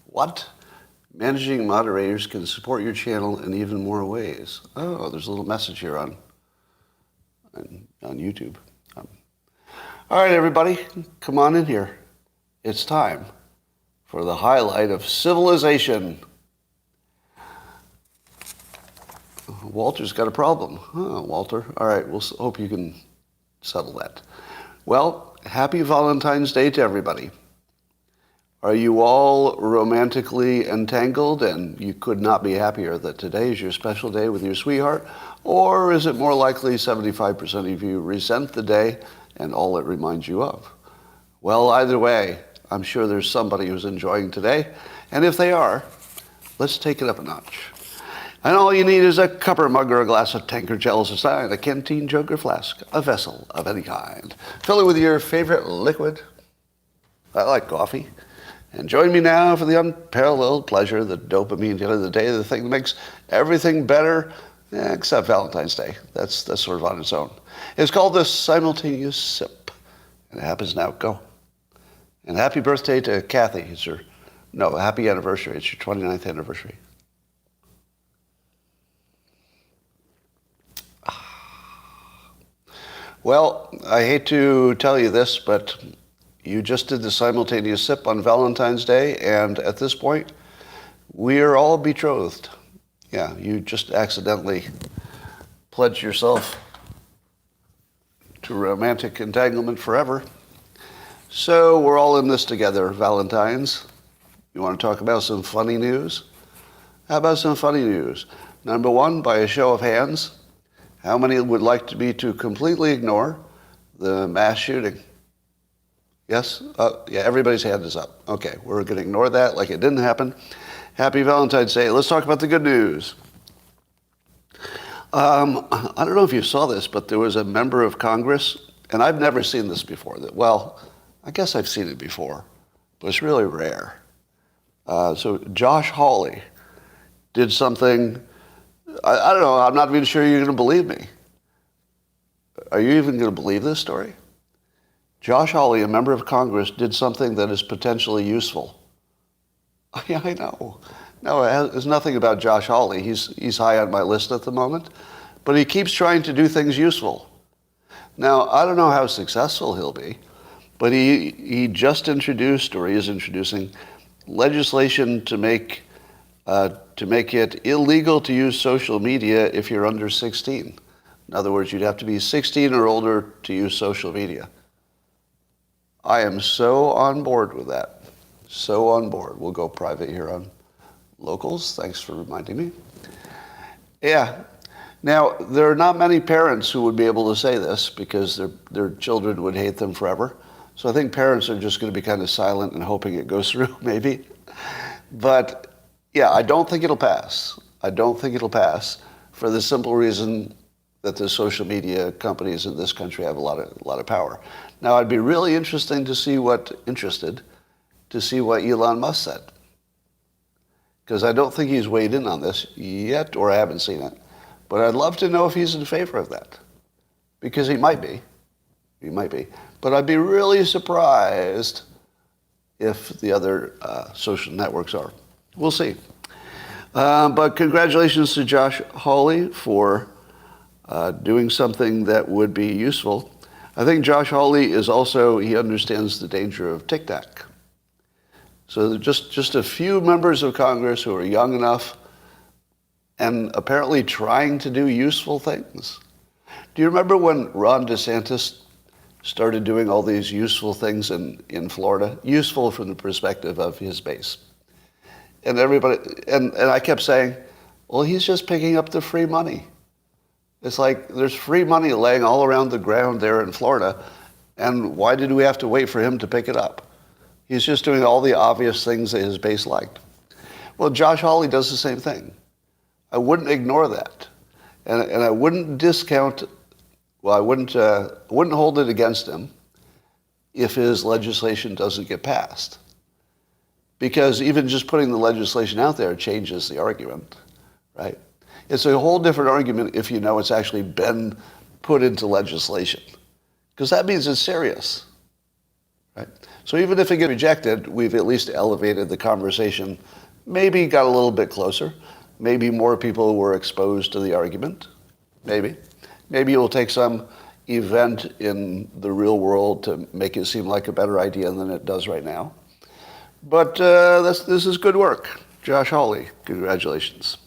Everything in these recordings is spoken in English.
What? Managing moderators can support your channel in even more ways. Oh, there's a little message here on YouTube. All right, everybody, come on in here. It's time for the highlight of civilization. Walter's got a problem. Huh, Walter. All right, we'll hope you can settle that. Well, happy Valentine's Day to everybody. Are you all romantically entangled and you could not be happier that today is your special day with your sweetheart? Or is it more likely 75% of you resent the day and all it reminds you of? Well, either way, I'm sure there's somebody who's enjoying today. And if they are, let's take it up a notch. And all you need is a cup or mug or a glass, a tankard, chalice, a stein, a canteen, jug, or flask, a vessel of any kind. Fill it with your favorite liquid. I like coffee. And join me now for the unparalleled pleasure, the dopamine at the end of the day, the thing that makes everything better, except Valentine's Day. That's sort of on its own. It's called the simultaneous sip. And it happens now. Go. And happy birthday to Kathy. Happy anniversary. It's your 29th anniversary. Well, I hate to tell you this, but you just did the simultaneous sip on Valentine's Day, and at this point, we are all betrothed. Yeah, you just accidentally pledged yourself to romantic entanglement forever. So we're all in this together, Valentines. You want to talk about some funny news? How about some funny news? Number one, by a show of hands, how many would like to completely ignore the mass shooting? Yes? Yeah, everybody's hand is up. Okay, we're going to ignore that like it didn't happen. Happy Valentine's Day. Let's talk about the good news. I don't know if you saw this, but there was a member of Congress, and I've never seen this before. Well, I guess I've seen it before, but it's really rare. So Josh Hawley did something, I don't know, I'm not even sure you're going to believe me. Are you even going to believe this story? Josh Hawley, a member of Congress, did something that is potentially useful. Yeah, I know. No, there's nothing about Josh Hawley. He's high on my list at the moment. But he keeps trying to do things useful. Now, I don't know how successful he'll be, but he just introduced, or he is introducing, legislation to make it illegal to use social media if you're under 16. In other words, you'd have to be 16 or older to use social media. I am so on board with that. So on board. We'll go private here on Locals. Thanks for reminding me. Yeah. Now, there are not many parents who would be able to say this because their children would hate them forever. So I think parents are just going to be kind of silent and hoping it goes through, maybe. But, yeah, I don't think it'll pass. I don't think it'll pass for the simple reason that the social media companies in this country have a lot of power. Now, it'd be really interesting to see what Elon Musk said. Because I don't think he's weighed in on this yet, or I haven't seen it. But I'd love to know if he's in favor of that. Because he might be. He might be. But I'd be really surprised if the other social networks are. We'll see. But congratulations to Josh Hawley for doing something that would be useful. I think Josh Hawley he understands the danger of TikTok. So just a few members of Congress who are young enough and apparently trying to do useful things. Do you remember when Ron DeSantis started doing all these useful things in Florida? Useful from the perspective of his base. And everybody, and I kept saying, well, he's just picking up the free money. It's like there's free money laying all around the ground there in Florida, and why did we have to wait for him to pick it up? He's just doing all the obvious things that his base liked. Well, Josh Hawley does the same thing. I wouldn't ignore that. And I wouldn't discount, I wouldn't hold it against him if his legislation doesn't get passed. Because even just putting the legislation out there changes the argument, right? It's a whole different argument if you know it's actually been put into legislation. Because that means it's serious, right? So even if it gets rejected, we've at least elevated the conversation, maybe got a little bit closer. Maybe more people were exposed to the argument. Maybe. Maybe it will take some event in the real world to make it seem like a better idea than it does right now. But this is good work. Josh Hawley, congratulations.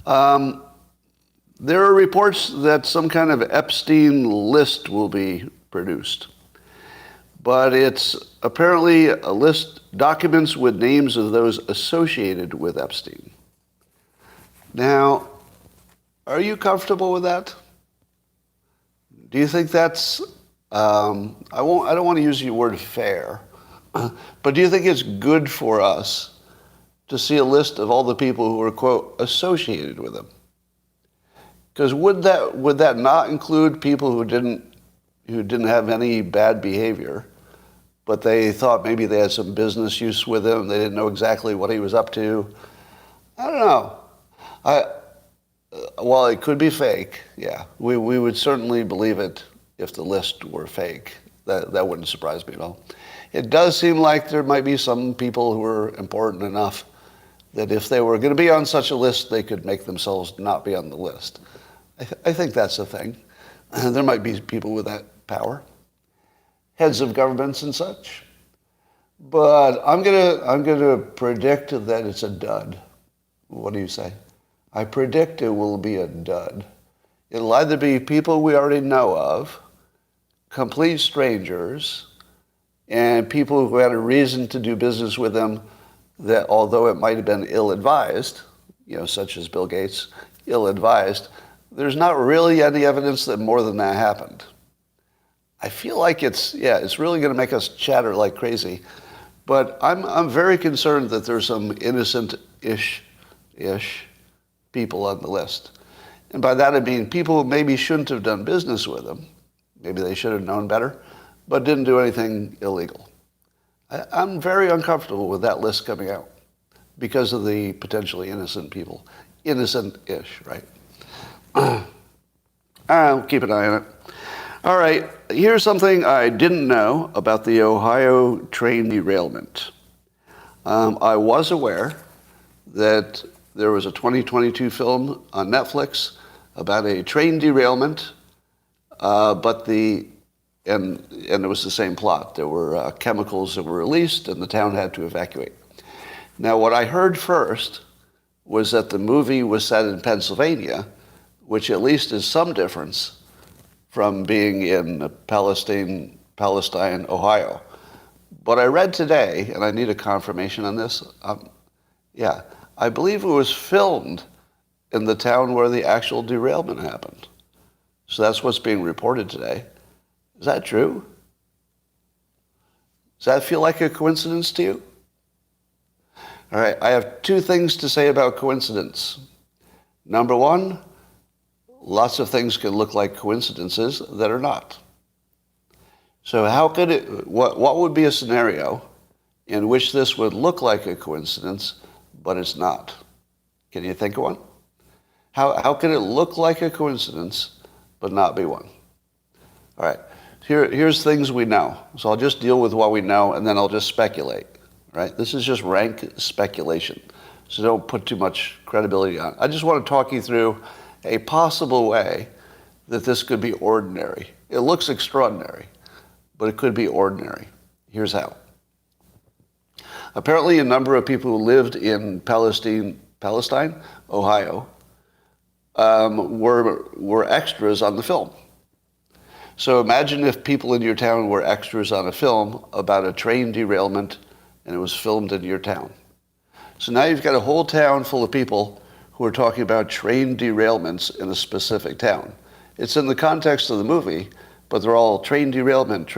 There are reports that some kind of Epstein List will be produced. But it's apparently a list, documents with names of those associated with Epstein. Now, are you comfortable with that? Do you think that's, I don't want to use the word fair, but do you think it's good for us to see a list of all the people who are, quote, associated with him? Because would that not include people who didn't have any bad behavior, but they thought maybe they had some business use with him, they didn't know exactly what he was up to? I don't know. While it could be fake, yeah, we would certainly believe it if the list were fake. That wouldn't surprise me at all. It does seem like there might be some people who are important enough that if they were going to be on such a list, they could make themselves not be on the list. I think that's a thing. There might be people with that power, heads of governments and such. But I'm gonna predict that it's a dud. What do you say? I predict it will be a dud. It'll either be people we already know of, complete strangers, and people who had a reason to do business with them that, although it might have been ill-advised, such as Bill Gates, ill-advised, there's not really any evidence that more than that happened. I feel like it's really going to make us chatter like crazy. But I'm very concerned that there's some innocent-ish people on the list. And by that I mean people who maybe shouldn't have done business with them. Maybe they should have known better, but didn't do anything illegal. I'm very uncomfortable with that list coming out because of the potentially innocent people. Innocent-ish, right? I'll keep an eye on it. All right, here's something I didn't know about the Ohio train derailment. I was aware that there was a 2022 film on Netflix about a train derailment, and it was the same plot. There were chemicals that were released, and the town had to evacuate. Now, what I heard first was that the movie was set in Pennsylvania, which at least is some difference from being in Palestine, Ohio. But I read today, and I need a confirmation on this, I believe it was filmed in the town where the actual derailment happened. So that's what's being reported today. Is that true? Does that feel like a coincidence to you? All right, I have two things to say about coincidence. Number one, lots of things can look like coincidences that are not. So how could what would be a scenario in which this would look like a coincidence, but it's not? Can you think of one? How can it look like a coincidence, but not be one? All right, here's things we know. So I'll just deal with what we know, and then I'll just speculate, right? This is just rank speculation, so don't put too much credibility on it. I just want to talk you through a possible way that this could be ordinary. It looks extraordinary, but it could be ordinary. Here's how. Apparently, a number of people who lived in Palestine, Ohio, were extras on the film. So imagine if people in your town were extras on a film about a train derailment, and it was filmed in your town. So now you've got a whole town full of people who are talking about train derailments in a specific town. It's in the context of the movie, but they're all train derailment.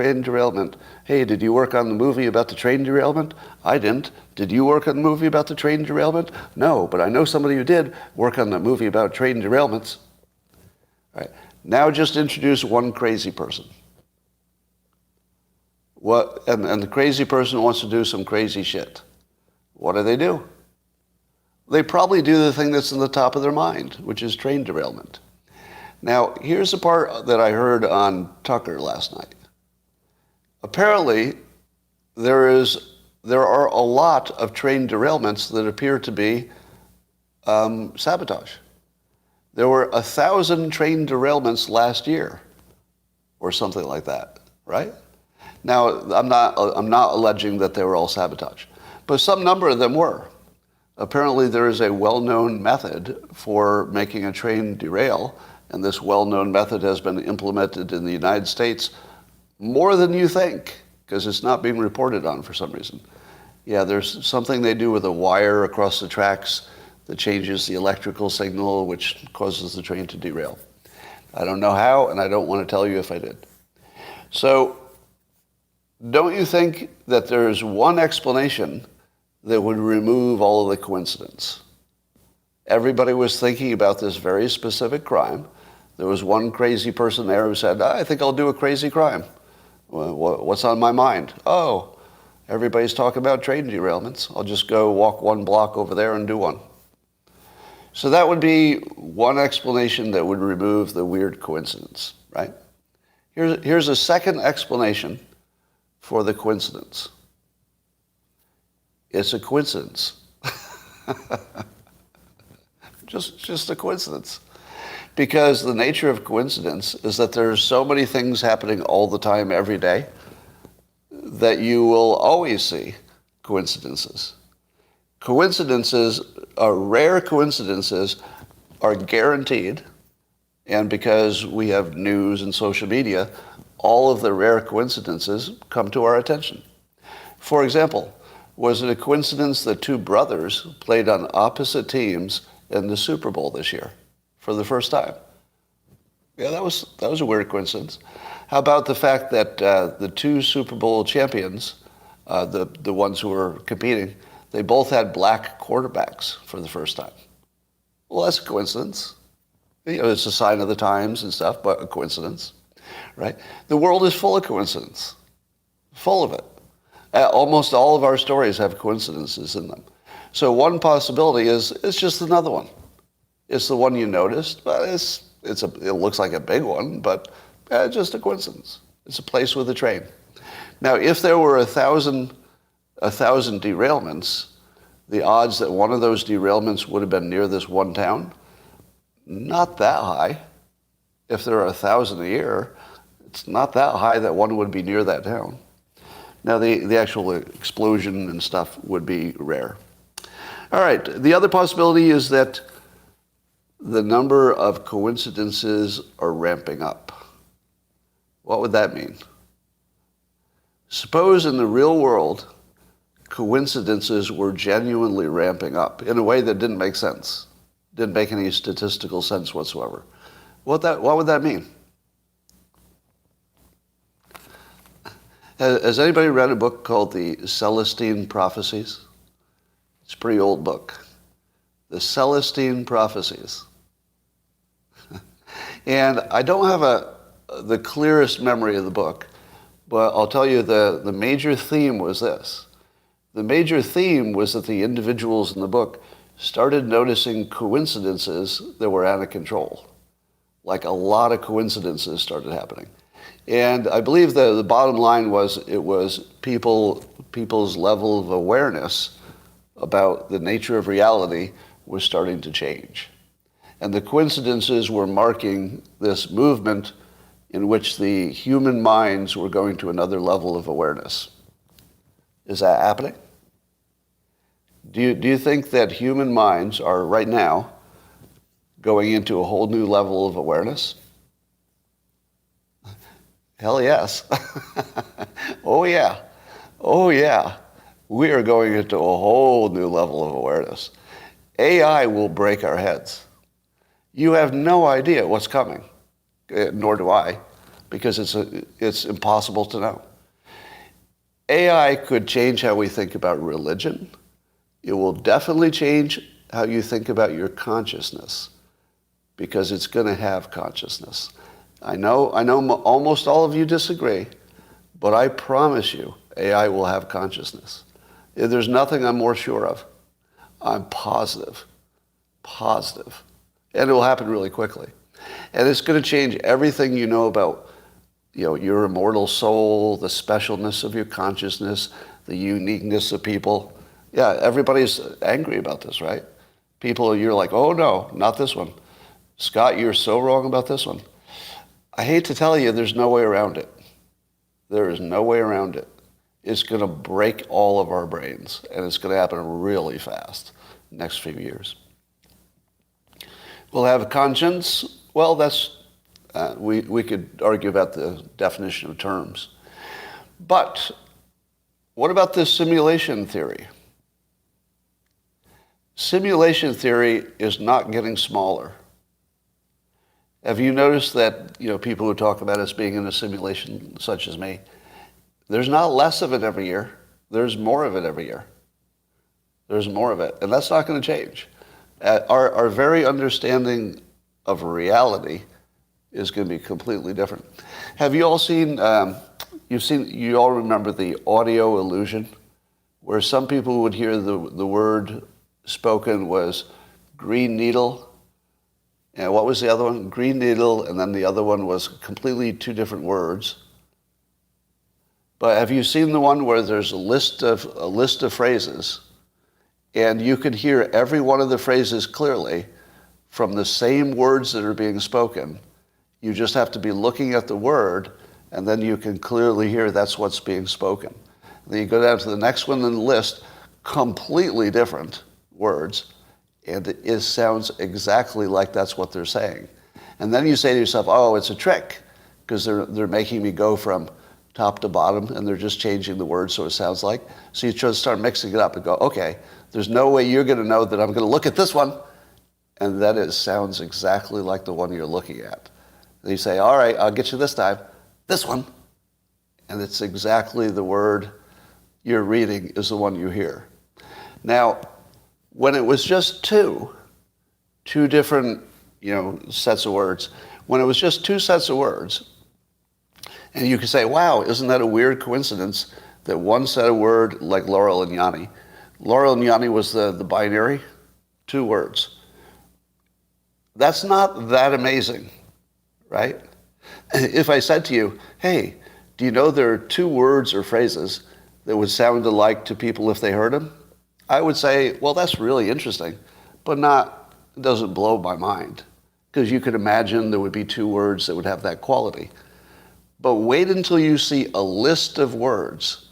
Hey, did you work on the movie about the train derailment? I didn't. Did you work on the movie about the train derailment? No, but I know somebody who did work on the movie about train derailments. All right. Now just introduce one crazy person. And the crazy person wants to do some crazy shit. What do? They probably do the thing that's in the top of their mind, which is train derailment. Now, here's the part that I heard on Tucker last night. Apparently, there are a lot of train derailments that appear to be sabotage. There were 1,000 train derailments last year, or something like that, right? Now, I'm not alleging that they were all sabotage, but some number of them were. Apparently, there is a well-known method for making a train derail, and this well-known method has been implemented in the United States more than you think, because it's not being reported on for some reason. Yeah, there's something they do with a wire across the tracks that changes the electrical signal, which causes the train to derail. I don't know how, and I don't want to tell you if I did. So, don't you think that there's one explanation that would remove all of the coincidence? Everybody was thinking about this very specific crime. There was one crazy person there who said, I think I'll do a crazy crime. Well, what's on my mind? Oh, everybody's talking about train derailments. I'll just go walk one block over there and do one. So that would be one explanation that would remove the weird coincidence, right? Here's a second explanation for the coincidence. It's a coincidence. just a coincidence. Because the nature of coincidence is that there's so many things happening all the time, every day, that you will always see coincidences. Rare coincidences are guaranteed, and because we have news and social media, all of the rare coincidences come to our attention. For example, was it a coincidence that two brothers played on opposite teams in the Super Bowl this year for the first time? Yeah, that was a weird coincidence. How about the fact that the two Super Bowl champions, the ones who were competing, they both had black quarterbacks for the first time? Well, that's a coincidence. You know, it's a sign of the times and stuff, but a coincidence, right? The world is full of coincidence, full of it. Almost all of our stories have coincidences in them. So one possibility is it's just another one. It's the one you noticed, but it looks like a big one, but just a coincidence. It's a place with a train. Now, if there were 1,000 derailments, the odds that one of those derailments would have been near this one town, not that high. If there are 1,000 a year, it's not that high that one would be near that town. Now, the actual explosion and stuff would be rare. All right, the other possibility is that the number of coincidences are ramping up. What would that mean? Suppose in the real world, coincidences were genuinely ramping up in a way that didn't make sense, didn't make any statistical sense whatsoever. What would that mean? Has anybody read a book called the Celestine Prophecies? It's a pretty old book. The Celestine Prophecies. And I don't have the clearest memory of the book, but I'll tell you the major theme was this. The major theme was that the individuals in the book started noticing coincidences that were out of control. Like a lot of coincidences started happening. And I believe the bottom line was it was people's level of awareness about the nature of reality was starting to change. And the coincidences were marking this movement in which the human minds were going to another level of awareness. Is that happening? Do you think that human minds are right now going into a whole new level of awareness? Hell yes. Oh yeah. Oh yeah. We are going into a whole new level of awareness. AI will break our heads. You have no idea what's coming, nor do I, because it's impossible to know. AI could change how we think about religion. It will definitely change how you think about your consciousness, because it's going to have consciousness. I know almost all of you disagree, but I promise you AI will have consciousness. There's nothing I'm more sure of. I'm positive. And it will happen really quickly. And it's going to change everything you know about, your immortal soul, the specialness of your consciousness, the uniqueness of people. Yeah, everybody's angry about this, right? People, you're like, oh no, not this one. Scott, you're so wrong about this one. I hate to tell you, there's no way around it. There is no way around it. It's going to break all of our brains, and it's going to happen really fast next few years. We'll have a conscience. Well, that's we could argue about the definition of terms. But what about this simulation theory? Simulation theory is not getting smaller. Have you noticed that people who talk about us being in a simulation, such as me, there's not less of it every year. There's more of it every year. There's more of it, and that's not going to change. Our very understanding of reality is going to be completely different. Have you all seen? You all remember the audio illusion, where some people would hear the word spoken was green needle, and what was the other one? Green needle, and then the other one was completely two different words. But have you seen the one where there's a list of phrases, and you can hear every one of the phrases clearly from the same words that are being spoken? You just have to be looking at the word, and then you can clearly hear that's what's being spoken. Then you go down to the next one in the list, completely different words, and it sounds exactly like that's what they're saying. And then you say to yourself, oh, it's a trick, because they're making me go from top to bottom, and they're just changing the words so it sounds like. So you try to start mixing it up and go, okay, there's no way you're going to know that I'm going to look at this one, and then it sounds exactly like the one you're looking at. And you say, all right, I'll get you this time, this one. And it's exactly the word you're reading is the one you hear. Now, when it was just two different, sets of words, when it was just two sets of words, and you could say, wow, isn't that a weird coincidence that one set of word, like Laurel and Yanni, Laurel and Yanni was the binary, two words. That's not that amazing, right? If I said to you, hey, do you know there are two words or phrases that would sound alike to people if they heard them? I would say, well, that's really interesting, but it doesn't blow my mind, because you could imagine there would be two words that would have that quality. But wait until you see a list of words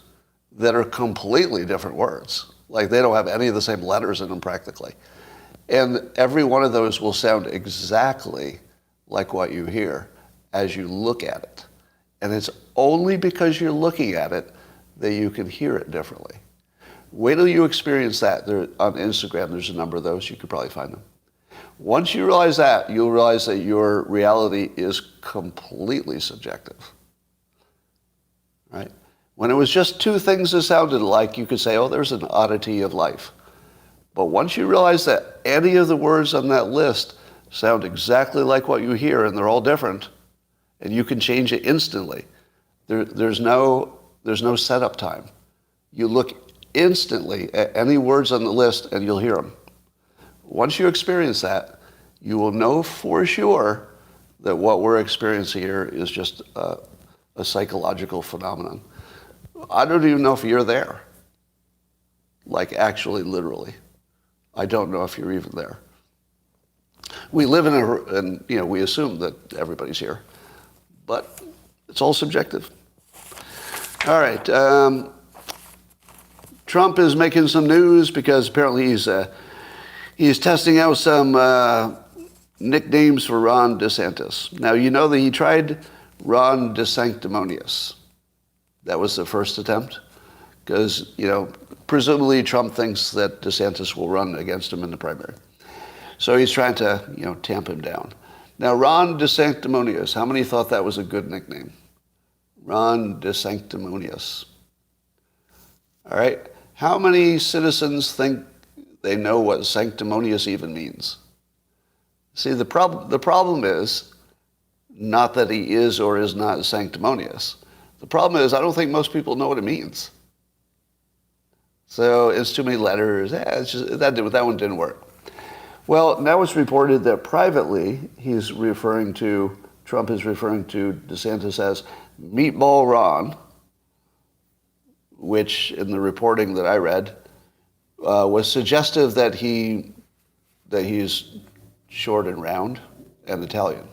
that are completely different words. Like they don't have any of the same letters in them practically. And every one of those will sound exactly like what you hear as you look at it. And it's only because you're looking at it that you can hear it differently. Wait till you experience that. On Instagram, there's a number of those. You could probably find them. Once you realize that, you'll realize that your reality is completely subjective. Right? When it was just two things that sounded alike, you could say, oh, there's an oddity of life. But once you realize that any of the words on that list sound exactly like what you hear, and they're all different, and you can change it instantly, there's no setup time. You look instantly at any words on the list, and you'll hear them. Once you experience that, you will know for sure that what we're experiencing here is just a psychological phenomenon. I don't even know if you're there. Like actually, literally. I don't know if you're even there. We live we assume that everybody's here, but it's all subjective. All right. Trump is making some news because apparently he's testing out some nicknames for Ron DeSantis. Now, you know that he tried Ron DeSanctimonious. That was the first attempt because, presumably Trump thinks that DeSantis will run against him in the primary. So he's trying to, tamp him down. Now, Ron DeSanctimonious, how many thought that was a good nickname? Ron DeSanctimonious. All right. How many citizens think they know what sanctimonious even means? See, the problem is not that he is or is not sanctimonious. The problem is I don't think most people know what it means. So it's too many letters. That one didn't work. Well, now it's reported that privately Trump is referring to DeSantis as Meatball Ron, which in the reporting that I read was suggestive that he's short and round and Italian.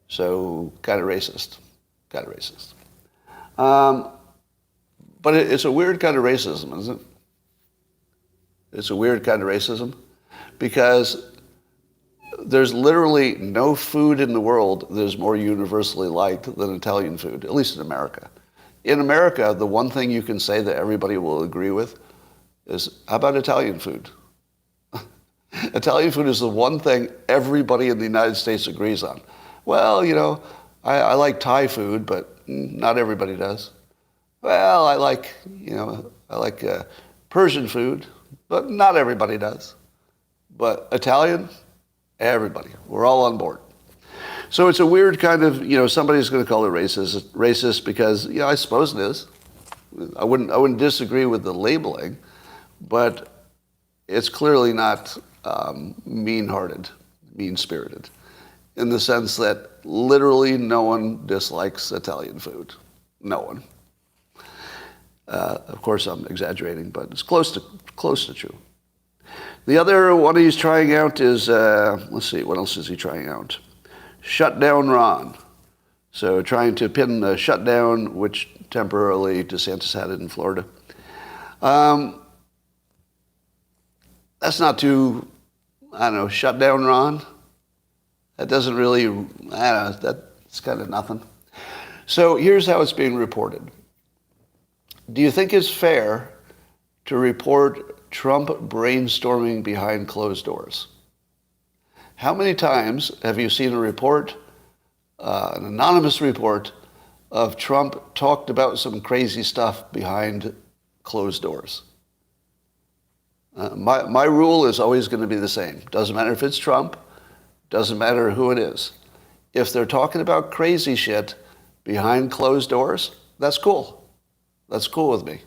So kind of racist. But it's a weird kind of racism, isn't it? It's a weird kind of racism because there's literally no food in the world that is more universally liked than Italian food, at least in America. In America, the one thing you can say that everybody will agree with is, how about Italian food? Italian food is the one thing everybody in the United States agrees on. Well, I like Thai food, but not everybody does. Well, I like Persian food, but not everybody does. But Italian, everybody. We're all on board. So it's a weird kind of, somebody's going to call it racist because, I suppose it is. I wouldn't disagree with the labeling, but it's clearly not mean-hearted, mean-spirited, in the sense that literally no one dislikes Italian food. No one. Of course, I'm exaggerating, but it's close to true. The other one he's trying out is, let's see, what else is he trying out? Shutdown Ron. So trying to pin the shutdown, which temporarily DeSantis had it in Florida. That's not too, shutdown Ron. That doesn't really, that's kind of nothing. So here's how it's being reported. Do you think it's fair to report Trump brainstorming behind closed doors? How many times have you seen a report, an anonymous report, of Trump talked about some crazy stuff behind closed doors? My rule is always going to be the same. Doesn't matter if it's Trump, doesn't matter who it is. If they're talking about crazy shit behind closed doors, that's cool. That's cool with me.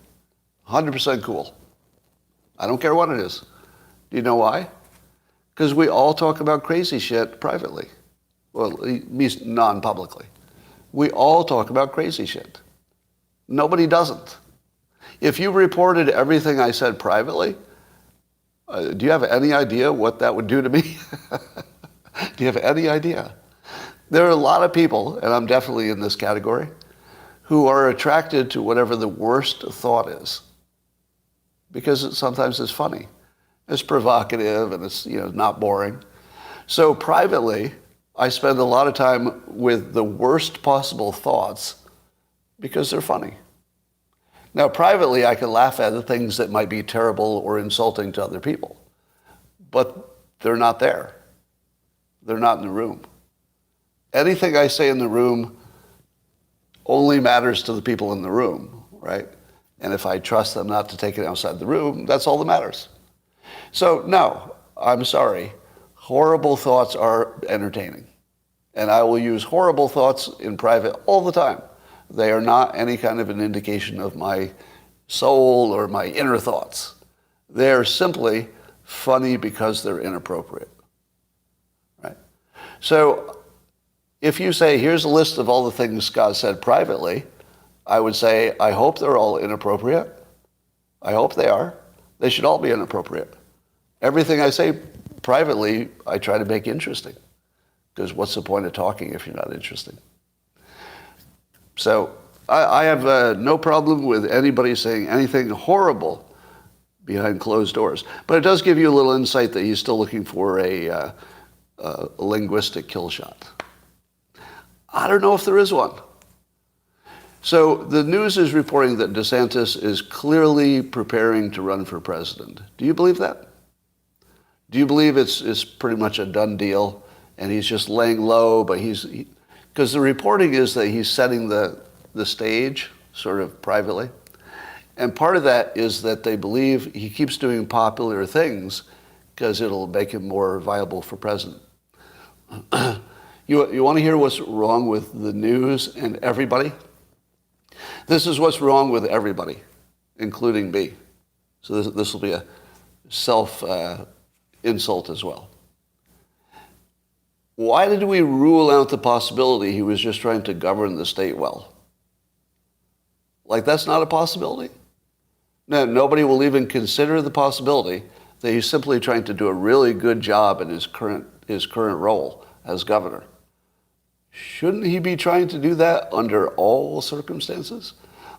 100% cool. I don't care what it is. Do you know why? Because we all talk about crazy shit privately. Well, at least non-publicly. We all talk about crazy shit. Nobody doesn't. If you reported everything I said privately, do you have any idea what that would do to me? Do you have any idea? There are a lot of people, and I'm definitely in this category, who are attracted to whatever the worst thought is. Because sometimes it's funny. It's provocative and it's not boring. So privately, I spend a lot of time with the worst possible thoughts because they're funny. Now, privately, I can laugh at the things that might be terrible or insulting to other people. But they're not there. They're not in the room. Anything I say in the room only matters to the people in the room, right? And if I trust them not to take it outside the room, that's all that matters. So, no, I'm sorry. Horrible thoughts are entertaining. And I will use horrible thoughts in private all the time. They are not any kind of an indication of my soul or my inner thoughts. They're simply funny because they're inappropriate, right? So if you say, here's a list of all the things Scott said privately, I would say, I hope they're all inappropriate. I hope they are. They should all be inappropriate. Everything I say privately, I try to make interesting. Because what's the point of talking if you're not interesting? So I have no problem with anybody saying anything horrible behind closed doors. But it does give you a little insight that he's still looking for a linguistic kill shot. I don't know if there is one. So the news is reporting that DeSantis is clearly preparing to run for president. Do you believe that? Do you believe it's pretty much a done deal and he's just laying low, but because the reporting is that he's setting the stage sort of privately. And part of that is that they believe he keeps doing popular things because it'll make him more viable for president. You want to hear what's wrong with the news and everybody? This is what's wrong with everybody, including me. So this will be a self-insult as well. Why did we rule out the possibility he was just trying to govern the state well? Like, that's not a possibility? No, nobody will even consider the possibility that he's simply trying to do a really good job in his current role as governor. Shouldn't he be trying to do that under all circumstances?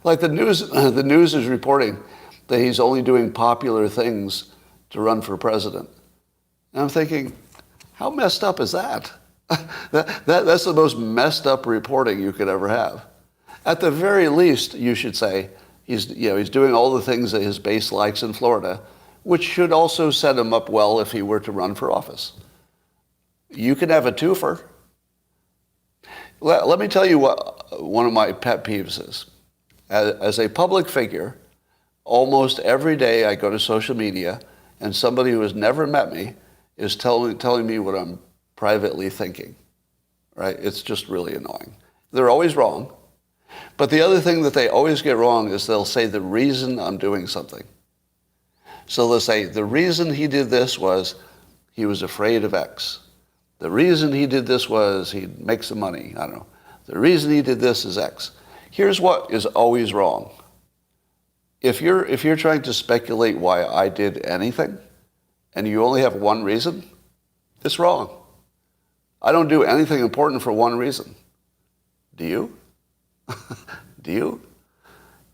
Like the news is reporting that he's only doing popular things to run for president. And I'm thinking, how messed up is that? That's the most messed up reporting you could ever have. At the very least, you should say he's doing all the things that his base likes in Florida, which should also set him up well if he were to run for office. You can have a twofer. Let me tell you what one of my pet peeves is. As a public figure, almost every day I go to social media and somebody who has never met me is telling me what I'm privately thinking, right? It's just really annoying. They're always wrong. But the other thing that they always get wrong is they'll say the reason I'm doing something. So they'll say, the reason he did this was he was afraid of X. The reason he did this was he'd make some money. I don't know. The reason he did this is X. Here's what is always wrong. If you're trying to speculate why I did anything, and you only have one reason, it's wrong. I don't do anything important for one reason. Do you? Do you?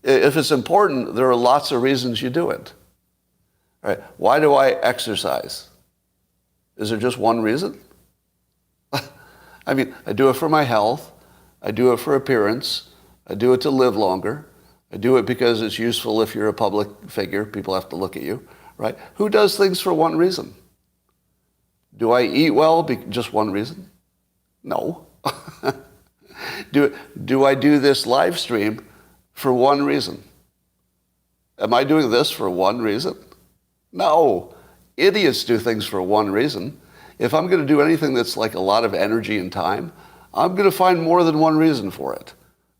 If it's important, there are lots of reasons you do it. Right? Why do I exercise? Is there just one reason? I mean, I do it for my health. I do it for appearance. I do it to live longer. I do it because it's useful if you're a public figure. People have to look at you, right? Who does things for one reason? Do I eat well? Just one reason? No. Do I do this live stream for one reason? Am I doing this for one reason? No. Idiots do things for one reason. If I'm going to do anything that's like a lot of energy and time, I'm going to find more than one reason for it.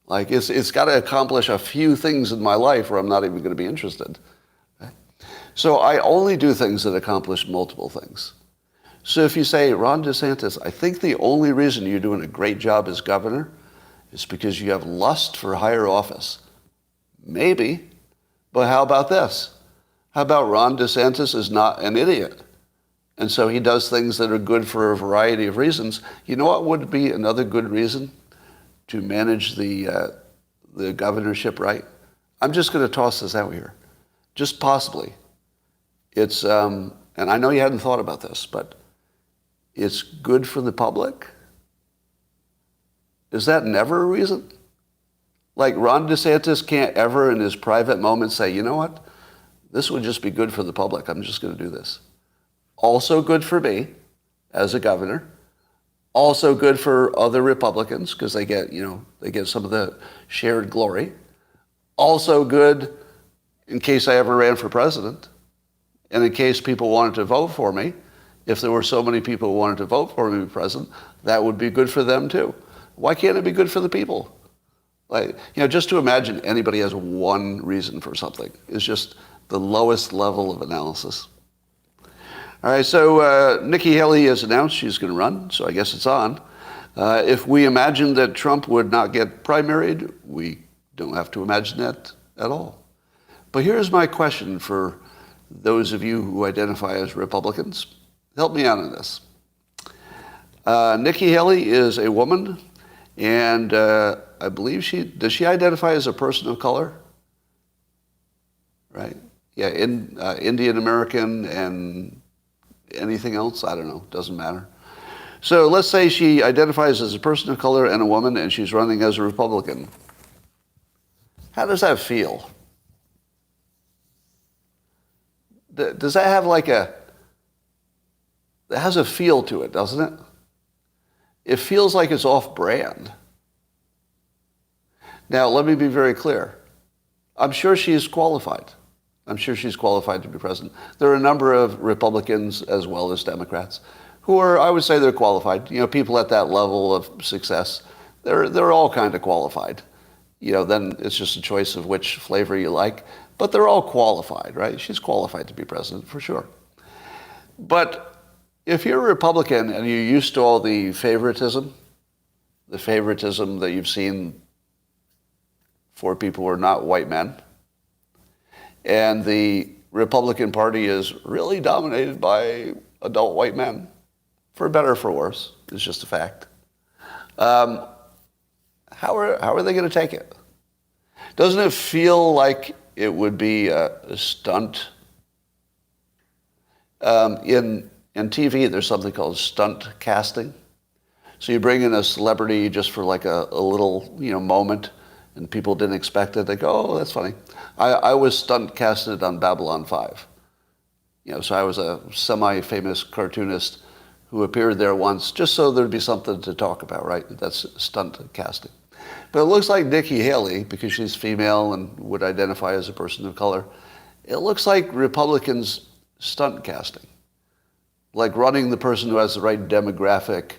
Like it's got to accomplish a few things in my life or I'm not even going to be interested. Okay? So I only do things that accomplish multiple things. So if you say, Ron DeSantis, I think the only reason you're doing a great job as governor is because you have lust for higher office. Maybe, but how about this? How about Ron DeSantis is not an idiot? And so he does things that are good for a variety of reasons. You know what would be another good reason to manage the governorship right? I'm just going to toss this out here. Just possibly. It's, and I know you hadn't thought about this, but it's good for the public? Is that never a reason? Like Ron DeSantis can't ever in his private moments say, you know what? This would just be good for the public. I'm just going to do this. Also good for me as a governor. Also good for other Republicans because they get some of the shared glory. Also good in case I ever ran for president. And in case people wanted to vote for me, if there were so many people who wanted to vote for me to be president, that would be good for them too. Why can't it be good for the people? Like, just to imagine anybody has one reason for something is just the lowest level of analysis. All right, so Nikki Haley has announced she's going to run, so I guess it's on. If we imagine that Trump would not get primaried, we don't have to imagine that at all. But here's my question for those of you who identify as Republicans. Help me out on this. Nikki Haley is a woman, and I believe does she identify as a person of color? Right? Yeah, Indian American and anything else? I don't know. Doesn't matter. So let's say she identifies as a person of color and a woman, and she's running as a Republican. How does that feel? Does that have it has a feel to it, doesn't it? It feels like it's off-brand. Now, let me be very clear. I'm sure she's qualified. I'm sure she's qualified to be president. There are a number of Republicans as well as Democrats who are, I would say they're qualified. People at that level of success, they're all kind of qualified. Then it's just a choice of which flavor you like. But they're all qualified, right? She's qualified to be president for sure. But if you're a Republican and you're used to all the favoritism that you've seen for people who are not white men, and the Republican Party is really dominated by adult white men, for better or for worse, it's just a fact. How are they going to take it? Doesn't it feel like it would be a stunt? In TV, there's something called stunt casting. So you bring in a celebrity just for like a little moment, and people didn't expect it. They go, oh, that's funny. I was stunt casted on Babylon 5. So I was a semi-famous cartoonist who appeared there once just so there'd be something to talk about, right? That's stunt casting. But it looks like Nikki Haley, because she's female and would identify as a person of color, it looks like Republicans stunt casting. Like running the person who has the right demographic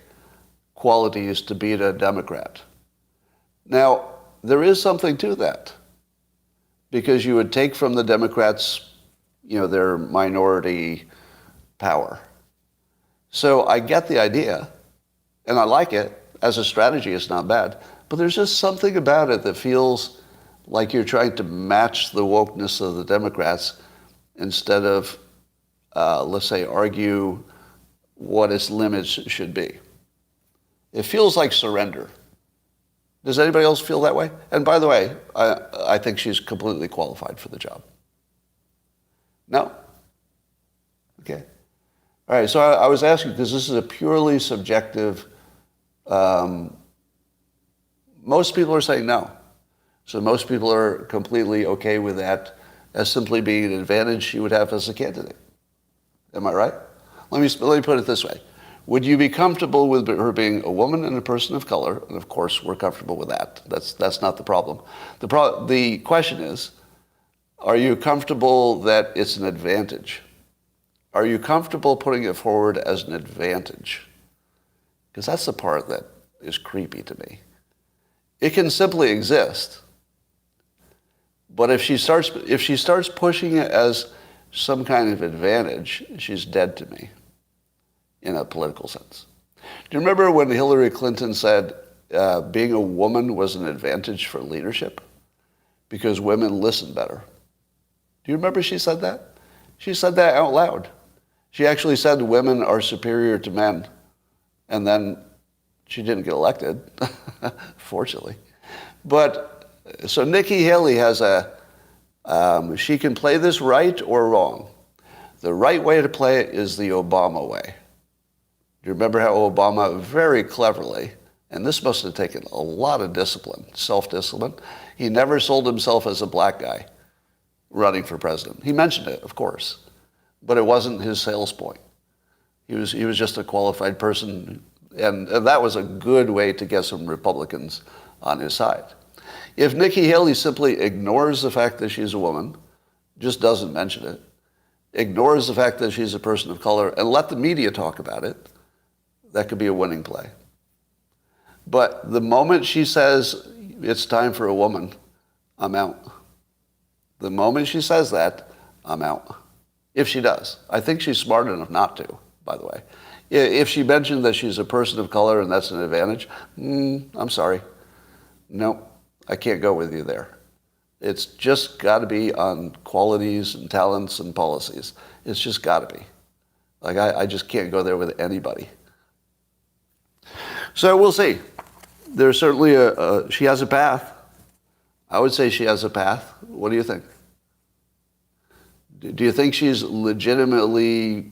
qualities to beat a Democrat. Now, there is something to that, because you would take from the Democrats, their minority power. So I get the idea, and I like it. As a strategy, it's not bad. But there's just something about it that feels like you're trying to match the wokeness of the Democrats instead of, let's say, argue what its limits should be. It feels like surrender. Does anybody else feel that way? And by the way, I think she's completely qualified for the job. No? Okay. All right, so I was asking, because this is a purely subjective, most people are saying no. So most people are completely okay with that as simply being an advantage she would have as a candidate. Am I right? Let me put it this way. Would you be comfortable with her being a woman and a person of color? And of course, we're comfortable with that. That's not the problem. The question is, are you comfortable that it's an advantage? Are you comfortable putting it forward as an advantage? Because that's the part that is creepy to me. It can simply exist. But if she starts pushing it as some kind of advantage, she's dead to me in a political sense. Do you remember when Hillary Clinton said being a woman was an advantage for leadership? Because women listen better. Do you remember she said that? She said that out loud. She actually said women are superior to men. And then she didn't get elected, fortunately. But so Nikki Haley has she can play this right or wrong. The right way to play it is the Obama way. Do you remember how Obama very cleverly, and this must have taken a lot of discipline, self-discipline, he never sold himself as a black guy running for president. He mentioned it, of course, but it wasn't his sales point. He was just a qualified person, and that was a good way to get some Republicans on his side. If Nikki Haley simply ignores the fact that she's a woman, just doesn't mention it, ignores the fact that she's a person of color, and let the media talk about it, that could be a winning play. But the moment she says it's time for a woman, I'm out. The moment she says that, I'm out. If she does. I think she's smart enough not to, by the way. If she mentioned that she's a person of color and that's an advantage, I'm sorry. No, I can't go with you there. It's just got to be on qualities and talents and policies. It's just got to be. Like, I just can't go there with anybody. So we'll see. There's certainly she has a path. I would say she has a path. What do you think? Do you think she's legitimately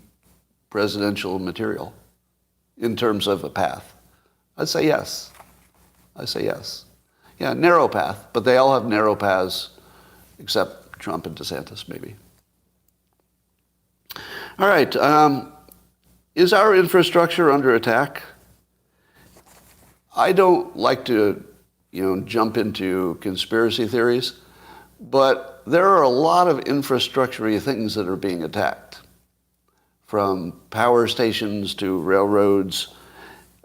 presidential material in terms of a path? I'd say yes. Yeah, narrow path, but they all have narrow paths except Trump and DeSantis, maybe. All right. Is our infrastructure under attack? I don't like to, jump into conspiracy theories, but there are a lot of infrastructure-y things that are being attacked, from power stations to railroads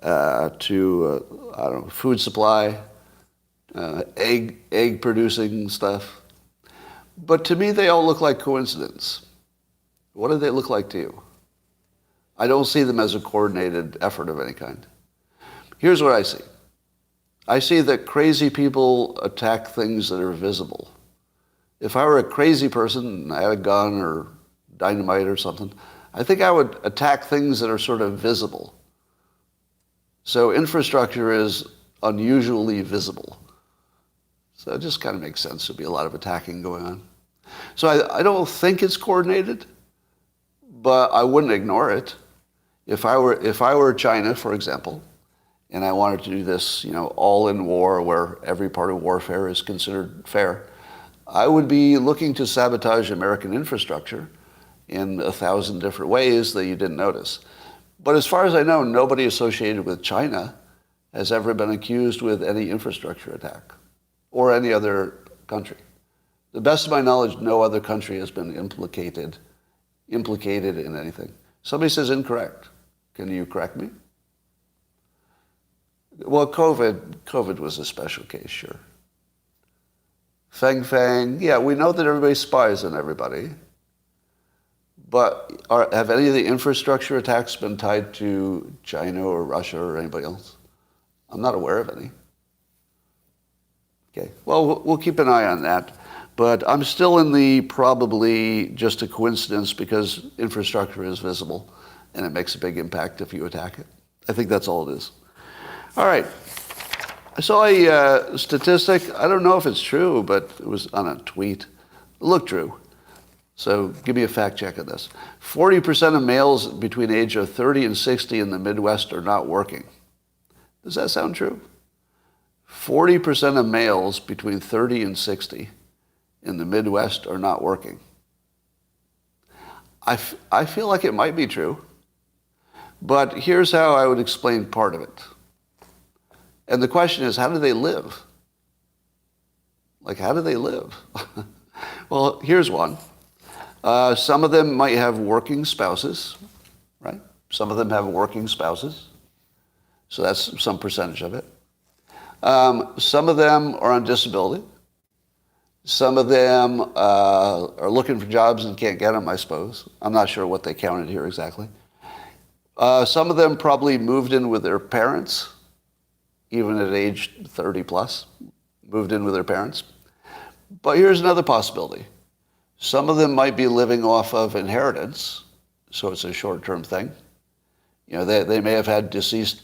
to food supply, egg producing stuff. But to me, they all look like coincidence. What do they look like to you? I don't see them as a coordinated effort of any kind. Here's what I see. I see that crazy people attack things that are visible. If I were a crazy person and I had a gun or dynamite or something, I think I would attack things that are sort of visible. So infrastructure is unusually visible. So it just kind of makes sense. There'd be a lot of attacking going on. So I don't think it's coordinated, but I wouldn't ignore it. If I were China, for example, and I wanted to do this, all-in war where every part of warfare is considered fair, I would be looking to sabotage American infrastructure in 1,000 different ways that you didn't notice. But as far as I know, nobody associated with China has ever been accused with any infrastructure attack or any other country. To the best of my knowledge, no other country has been implicated in anything. Somebody says incorrect. Can you correct me? Well, COVID was a special case, sure. Feng, yeah, we know that everybody spies on everybody. But have any of the infrastructure attacks been tied to China or Russia or anybody else? I'm not aware of any. Okay, well, we'll keep an eye on that. But I'm still in the probably just a coincidence because infrastructure is visible and it makes a big impact if you attack it. I think that's all it is. All right. I saw a statistic. I don't know if it's true, but it was on a tweet. It looked true. So give me a fact check of this. 40% of males between the age of 30 and 60 in the Midwest are not working. Does that sound true? 40% of males between 30 and 60 in the Midwest are not working. I feel like it might be true, but here's how I would explain part of it. And the question is, how do they live? Like, how do they live? Well, here's one. Some of them might have working spouses, right? Some of them have working spouses. So that's some percentage of it. Some of them are on disability. Some of them are looking for jobs and can't get them, I suppose. I'm not sure what they counted here exactly. Some of them probably moved in with their parents, even at age 30 plus, moved in with their parents. But here's another possibility. Some of them might be living off of inheritance, so it's a short-term thing. They may have had deceased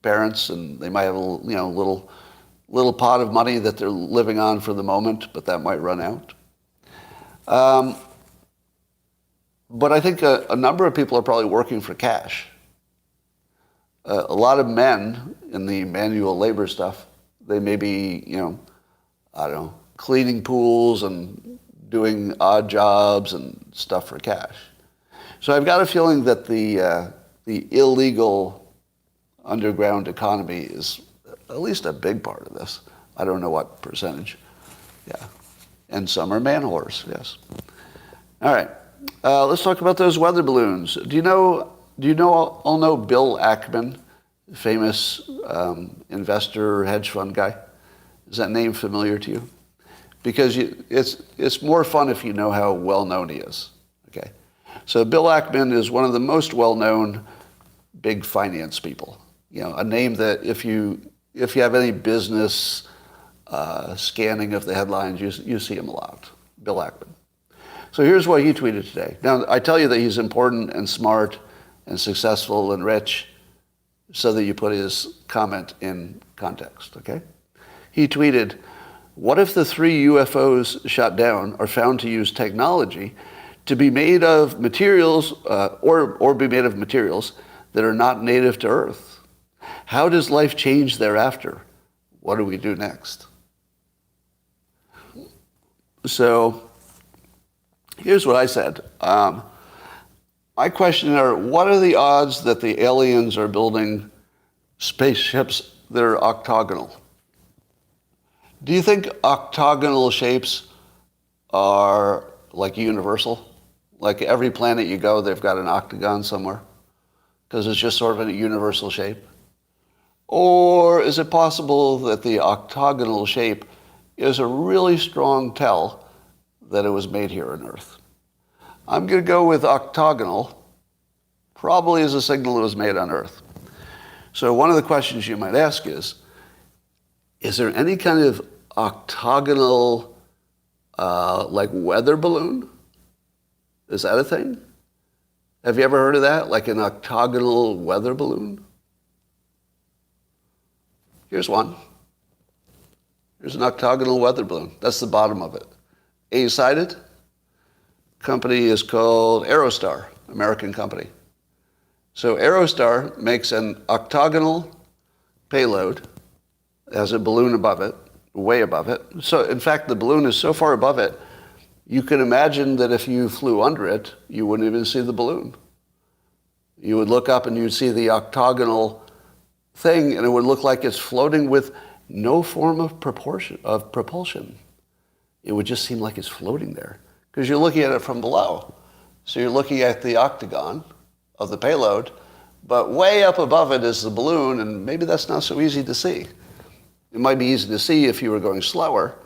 parents, and they might have a little pot of money that they're living on for the moment, but that might run out. But I think a number of people are probably working for cash. A lot of men in the manual labor stuff, they may be, cleaning pools and doing odd jobs and stuff for cash. So I've got a feeling that the illegal underground economy is at least a big part of this. I don't know what percentage. Yeah. And some are man whores, yes. All right. Let's talk about those weather balloons. Do you all know Bill Ackman, famous investor, hedge fund guy? Is that name familiar to you? Because it's more fun if you know how well known he is. Okay. So Bill Ackman is one of the most well-known big finance people. A name that if you have any business scanning of the headlines, you see him a lot. Bill Ackman. So here's what he tweeted today. Now, I tell you that he's important and smart and successful and rich so that you put his comment in context, okay? He tweeted, "What if the 3 UFOs shot down are found to use technology to be made of materials or be made of materials that are not native to Earth? How does life change thereafter? What do we do next?" So here's what I said. My question are, what are the odds that the aliens are building spaceships that are octagonal? Do you think octagonal shapes are like universal? Like every planet you go, they've got an octagon somewhere? Because it's just sort of a universal shape? Or is it possible that the octagonal shape is a really strong tell that it was made here on Earth? I'm going to go with octagonal probably is a signal that was made on Earth. So one of the questions you might ask is there any kind of octagonal, like weather balloon? Is that a thing? Have you ever heard of that? Like an octagonal weather balloon? Here's one. Here's an octagonal weather balloon. That's the bottom of it. A-sided. Company is called Aerostar, American company. So Aerostar makes an octagonal payload, has a balloon above it, way above it. So in fact, the balloon is so far above it, you can imagine that if you flew under it, you wouldn't even see the balloon. You would look up and you'd see the octagonal thing, and it would look like it's floating with no form of propulsion. It would just seem like it's floating there because you're looking at it from below. So you're looking at the octagon of the payload, but way up above it is the balloon, and maybe that's not so easy to see. It might be easy to see if you were going slower,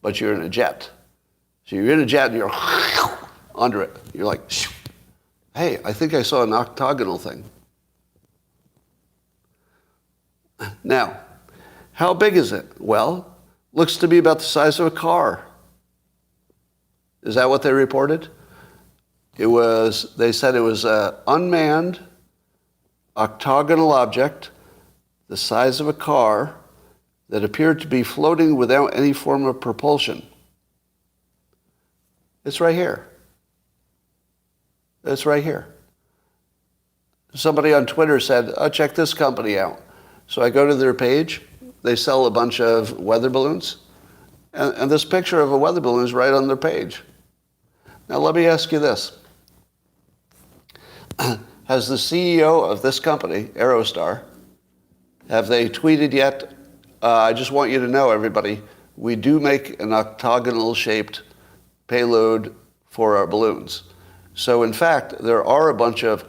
but you're in a jet. So you're in a jet and you're under it. You're like, hey, I think I saw an octagonal thing. Now, how big is it? Well, looks to be about the size of a car. Is that what they reported? They said it was an unmanned octagonal object the size of a car that appeared to be floating without any form of propulsion. It's right here. It's right here. Somebody on Twitter said, oh, check this company out. So I go to their page. They sell a bunch of weather balloons. And this picture of a weather balloon is right on their page. Now let me ask you this. Has the CEO of this company, Aerostar, have they tweeted yet? I just want you to know, everybody, we do make an octagonal-shaped payload for our balloons. So in fact, there are a bunch of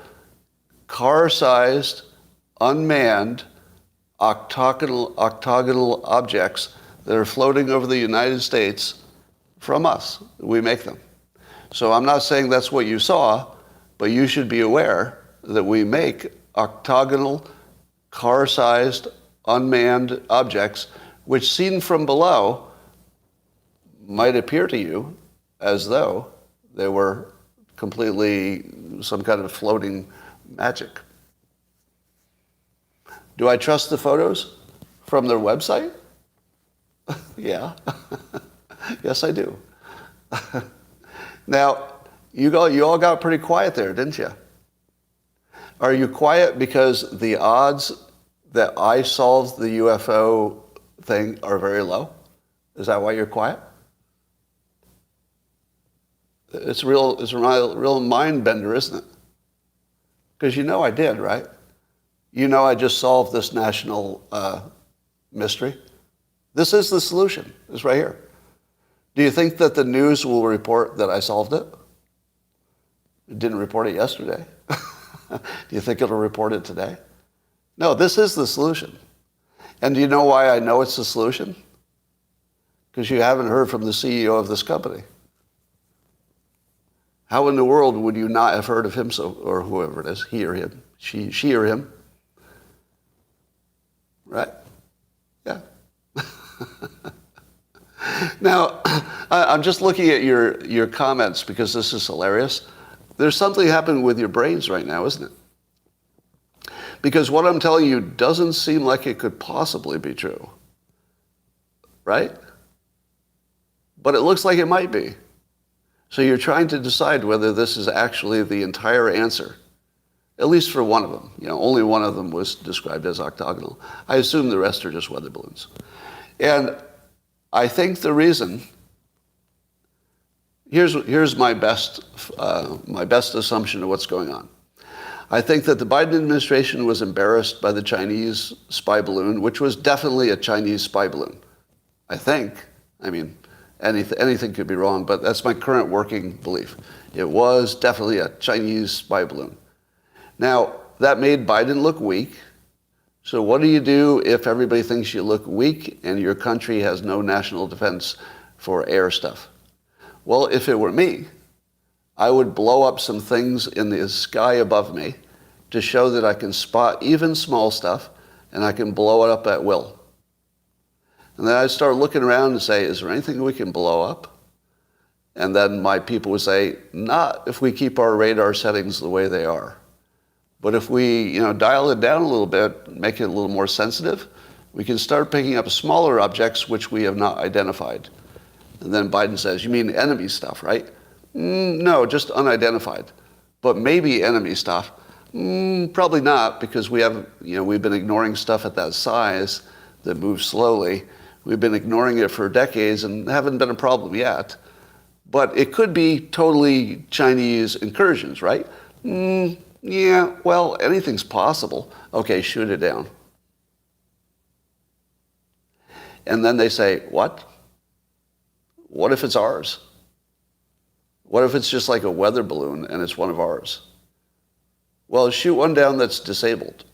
car-sized, unmanned, octagonal objects that are floating over the United States from us. We make them. So I'm not saying that's what you saw, but you should be aware that we make octagonal, car-sized, unmanned objects, which seen from below might appear to you as though they were completely some kind of floating magic. Do I trust the photos from their website? Yeah. Yes, I do. Now, you all got pretty quiet there, didn't you? Are you quiet because the odds that I solved the UFO thing are very low? Is that why you're quiet? It's a real mind bender, isn't it? Because you know I did, right? You know I just solved this national mystery. This is the solution. It's right here. Do you think that the news will report that I solved it? It didn't report it yesterday. Do you think it'll report it today? No, this is the solution. And do you know why I know it's the solution? Because you haven't heard from the CEO of this company. How in the world would you not have heard of him, or whoever it is, he or him, she or him? Right? Yeah. Now, I'm just looking at your comments because this is hilarious. There's something happening with your brains right now, isn't it? Because what I'm telling you doesn't seem like it could possibly be true. Right? But it looks like it might be. So you're trying to decide whether this is actually the entire answer. At least for one of them. Only one of them was described as octagonal. I assume the rest are just weather balloons. And I think the reason, here's my best assumption of what's going on. I think that the Biden administration was embarrassed by the Chinese spy balloon, which was definitely a Chinese spy balloon. I think. I mean, anything could be wrong, but that's my current working belief. It was definitely a Chinese spy balloon. Now, that made Biden look weak. So what do you do if everybody thinks you look weak and your country has no national defense for air stuff? Well, if it were me, I would blow up some things in the sky above me to show that I can spot even small stuff and I can blow it up at will. And then I'd start looking around and say, is there anything we can blow up? And then my people would say, not if we keep our radar settings the way they are. But if we, dial it down a little bit, make it a little more sensitive, we can start picking up smaller objects which we have not identified. And then Biden says, you mean enemy stuff, right? No, just unidentified. But maybe enemy stuff. Probably not, because we've been ignoring stuff at that size that moves slowly. We've been ignoring it for decades and haven't been a problem yet. But it could be totally Chinese incursions, right? Yeah, well, anything's possible. Okay, shoot it down. And then they say, what? What if it's ours? What if it's just like a weather balloon and it's one of ours? Well, shoot one down that's disabled.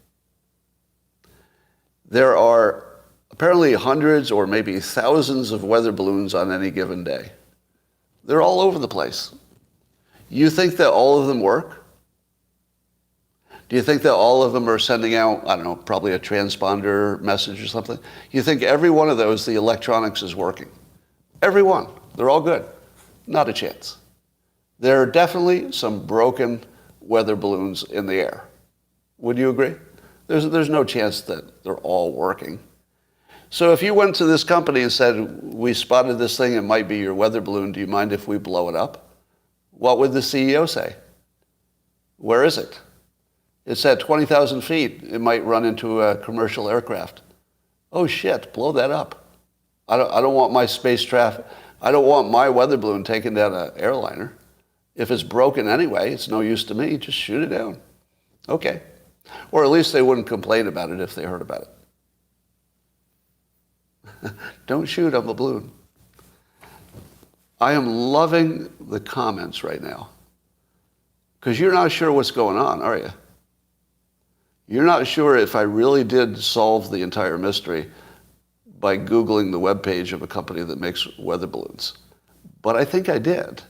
There are apparently hundreds or maybe thousands of weather balloons on any given day. They're all over the place. You think that all of them work? Do you think that all of them are sending out, I don't know, probably a transponder message or something? You think every one of those, the electronics is working? Every one. They're all good. Not a chance. There are definitely some broken weather balloons in the air. Would you agree? There's no chance that they're all working. So if you went to this company and said, we spotted this thing, it might be your weather balloon, do you mind if we blow it up? What would the CEO say? Where is it? It's at 20,000 feet. It might run into a commercial aircraft. Oh shit, blow that up. I don't want my space traffic. I don't want my weather balloon taking down an airliner. If it's broken anyway, it's no use to me. Just shoot it down. Okay. Or at least they wouldn't complain about it if they heard about it. Don't shoot on the balloon. I am loving the comments right now. Because you're not sure what's going on, are you? You're not sure if I really did solve the entire mystery by Googling the webpage of a company that makes weather balloons. But I think I did.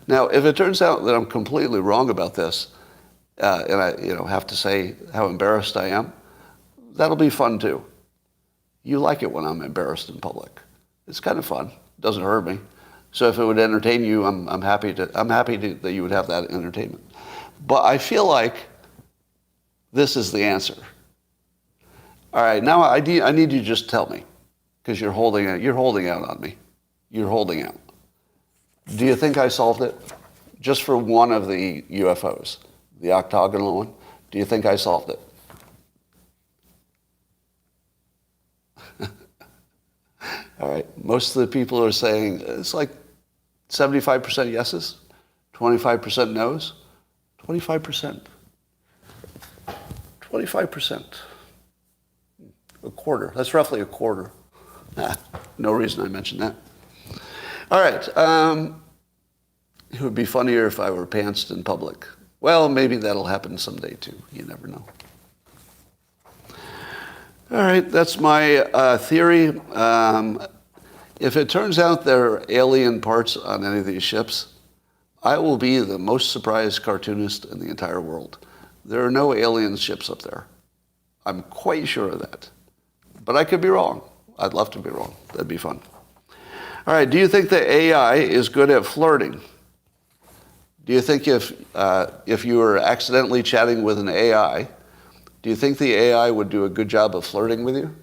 Now, if it turns out that I'm completely wrong about this, and I have to say how embarrassed I am, that'll be fun too. You like it when I'm embarrassed in public. It's kind of fun. It doesn't hurt me. So if it would entertain you, I'm happy that you would have that entertainment. But I feel like this is the answer. All right, now I need you to just tell me, because you're holding out on me. You're holding out. Do you think I solved it? Just for one of the UFOs, the octagonal one, do you think I solved it? All right, most of the people are saying it's like 75% yeses, 25% no's, 25%. 25%. A quarter. That's roughly a quarter. No reason I mentioned that. All right. It would be funnier if I were pantsed in public. Well, maybe that'll happen someday too. You never know. All right. That's my theory. If it turns out there are alien parts on any of these ships, I will be the most surprised cartoonist in the entire world. There are no alien ships up there. I'm quite sure of that. But I could be wrong. I'd love to be wrong. That'd be fun. All right, do you think the AI is good at flirting? Do you think if you were accidentally chatting with an AI, do you think the AI would do a good job of flirting with you?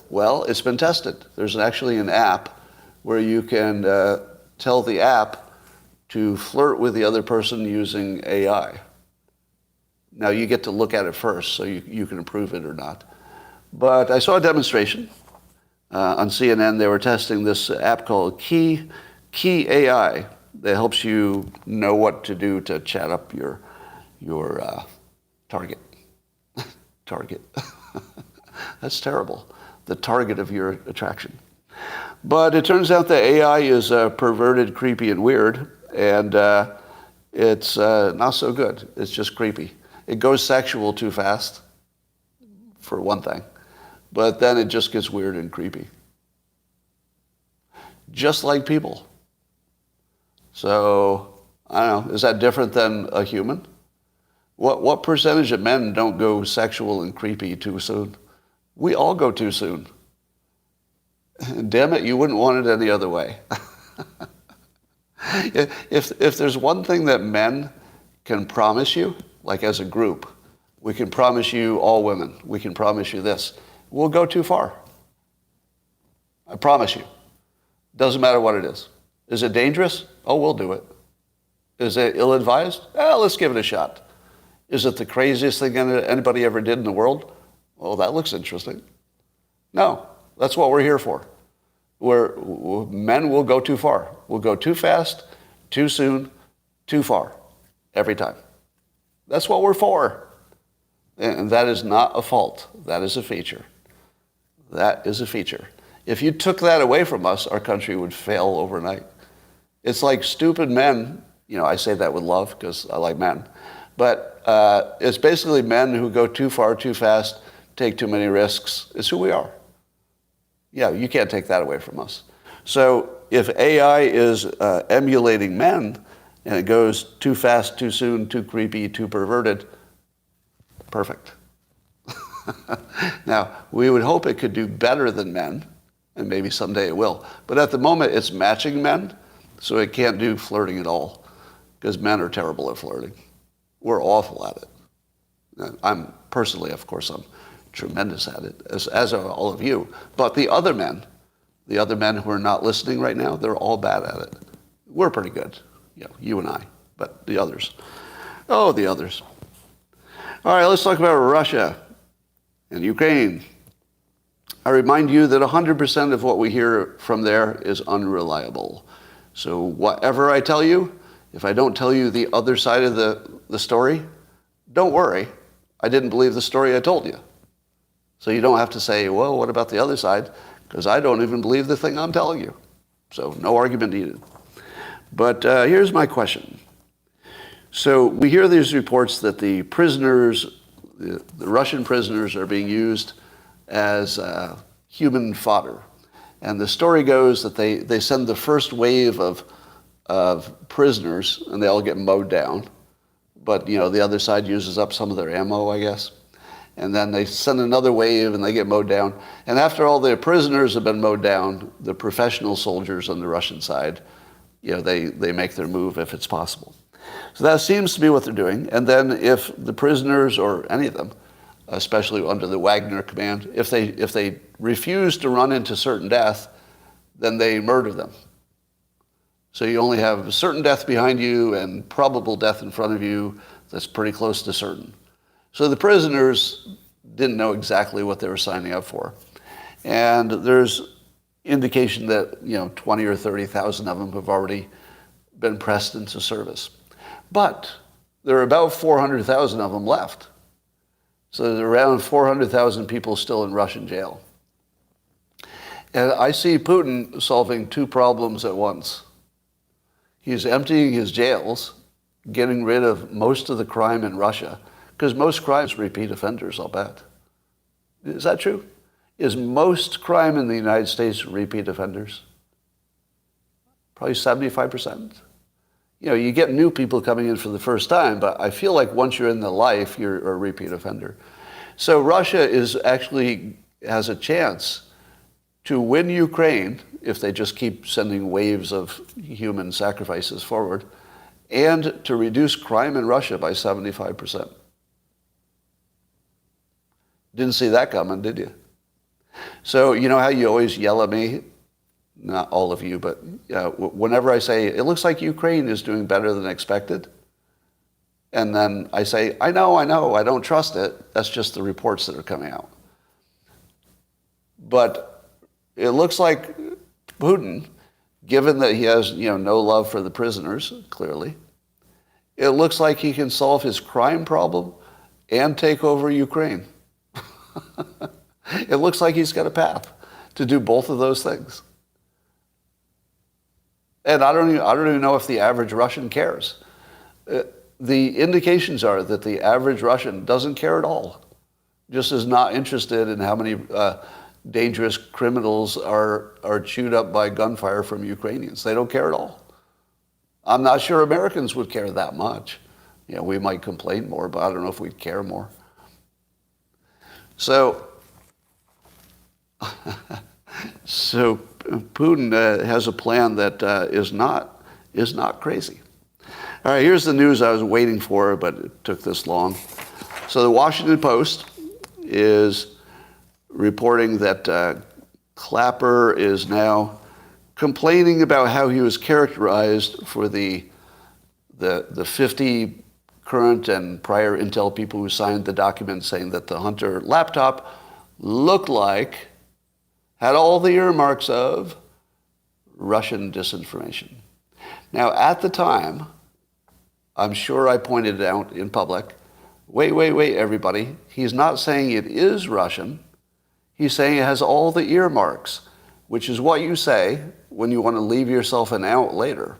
Well, it's been tested. There's actually an app where you can tell the app to flirt with the other person using AI. Now, you get to look at it first, so you can approve it or not. But I saw a demonstration on CNN. They were testing this app called Key AI that helps you know what to do to chat up your target. Target. That's terrible. The target of your attraction. But it turns out that AI is perverted, creepy, and weird, and it's not so good. It's just creepy. It goes sexual too fast, for one thing, but then it just gets weird and creepy. Just like people. So I don't know. Is that different than a human? What percentage of men don't go sexual and creepy too soon? We all go too soon. Damn it, you wouldn't want it any other way. If there's one thing that men can promise you, like as a group, we can promise you all women, we can promise you this, we'll go too far. I promise you. Doesn't matter what it is. Is it dangerous? Oh, we'll do it. Is it ill-advised? Let's give it a shot. Is it the craziest thing anybody ever did in the world? Well, that looks interesting. No, that's what we're here for. Men will go too far. We'll go too fast, too soon, too far, every time. That's what we're for. And that is not a fault. That is a feature. That is a feature. If you took that away from us, our country would fail overnight. It's like stupid men, I say that with love because I like men, but it's basically men who go too far, too fast, take too many risks. It's who we are. Yeah, you can't take that away from us. So if AI is emulating men and it goes too fast, too soon, too creepy, too perverted, perfect. Now, we would hope it could do better than men, and maybe someday it will. But at the moment, it's matching men, so it can't do flirting at all, because men are terrible at flirting. We're awful at it. I'm personally, of course, I'm tremendous at it, as are all of you. But the other men who are not listening right now, they're all bad at it. We're pretty good, you and I, but the others. Oh, the others. All right, let's talk about Russia and Ukraine. I remind you that 100% of what we hear from there is unreliable. So whatever I tell you, if I don't tell you the other side of the story, don't worry. I didn't believe the story I told you. So you don't have to say, well, what about the other side? Because I don't even believe the thing I'm telling you. So no argument needed. But here's my question. So we hear these reports that the prisoners, the Russian prisoners, are being used as human fodder. And the story goes that they send the first wave of prisoners and they all get mowed down. But, the other side uses up some of their ammo, I guess. And then they send another wave and they get mowed down. And after all the prisoners have been mowed down, the professional soldiers on the Russian side, they make their move if it's possible. So that seems to be what they're doing. And then if the prisoners, or any of them, especially under the Wagner command, if they refuse to run into certain death, then they murder them. So you only have certain death behind you and probable death in front of you that's pretty close to certain. So the prisoners didn't know exactly what they were signing up for. And there's indication that 20 or 30,000 of them have already been pressed into service. But there are about 400,000 of them left. So there's around 400,000 people still in Russian jail. And I see Putin solving two problems at once. He's emptying his jails, getting rid of most of the crime in Russia, because most crimes repeat offenders, I'll bet. Is that true? Is most crime in the United States repeat offenders? Probably 75%. You get new people coming in for the first time, but I feel like once you're in the life, you're a repeat offender. So Russia has a chance to win Ukraine if they just keep sending waves of human sacrifices forward, and to reduce crime in Russia by 75%. Didn't see that coming, did you? So you know how you always yell at me? Not all of you, but whenever I say, it looks like Ukraine is doing better than expected, and then I say, I know, I don't trust it. That's just the reports that are coming out. But it looks like Putin, given that he has no love for the prisoners, clearly, it looks like he can solve his crime problem and take over Ukraine. It looks like he's got a path to do both of those things. And I don't even know if the average Russian cares. The indications are that the average Russian doesn't care at all, just is not interested in how many dangerous criminals are chewed up by gunfire from Ukrainians. They don't care at all. I'm not sure Americans would care that much. We might complain more, but I don't know if we'd care more. So Putin has a plan that is not crazy. All right, here's the news I was waiting for, but it took this long. So the Washington Post is reporting that Clapper is now complaining about how he was characterized for the 50 current and prior intel people who signed the document saying that the Hunter laptop looked like, had all the earmarks of Russian disinformation. Now, at the time, I'm sure I pointed it out in public, wait, everybody. He's not saying it is Russian. He's saying it has all the earmarks, which is what you say when you want to leave yourself an out later,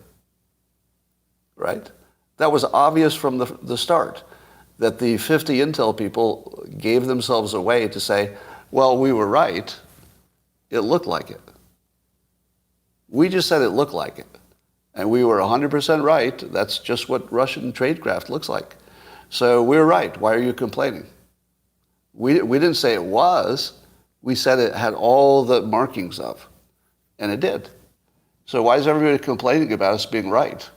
right? That was obvious from the start, that the 50 intel people gave themselves away to say, well, we were right. It looked like it. We just said it looked like it. And we were 100% right. That's just what Russian tradecraft looks like. So we were right. Why are you complaining? We didn't say it was. We said it had all the markings of. And it did. So why is everybody complaining about us being right?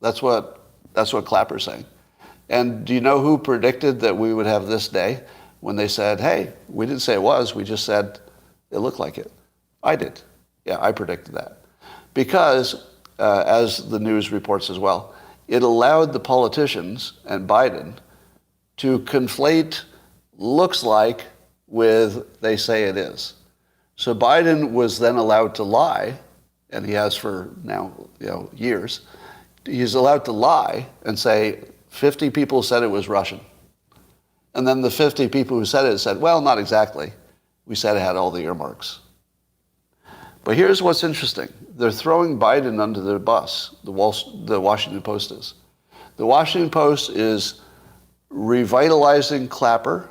That's what Clapper's saying. And do you know who predicted that we would have this day when they said, hey, we didn't say it was, we just said it looked like it? I did. Yeah, I predicted that. Because, as the news reports as well, it allowed the politicians and Biden to conflate looks like with they say it is. So Biden was then allowed to lie, and he has for now, years. He's allowed to lie and say 50 people said it was Russian. And then the 50 people who said it said, well, not exactly. We said it had all the earmarks. But here's what's interesting. They're throwing Biden under the bus, the Washington Post is. The Washington Post is revitalizing Clapper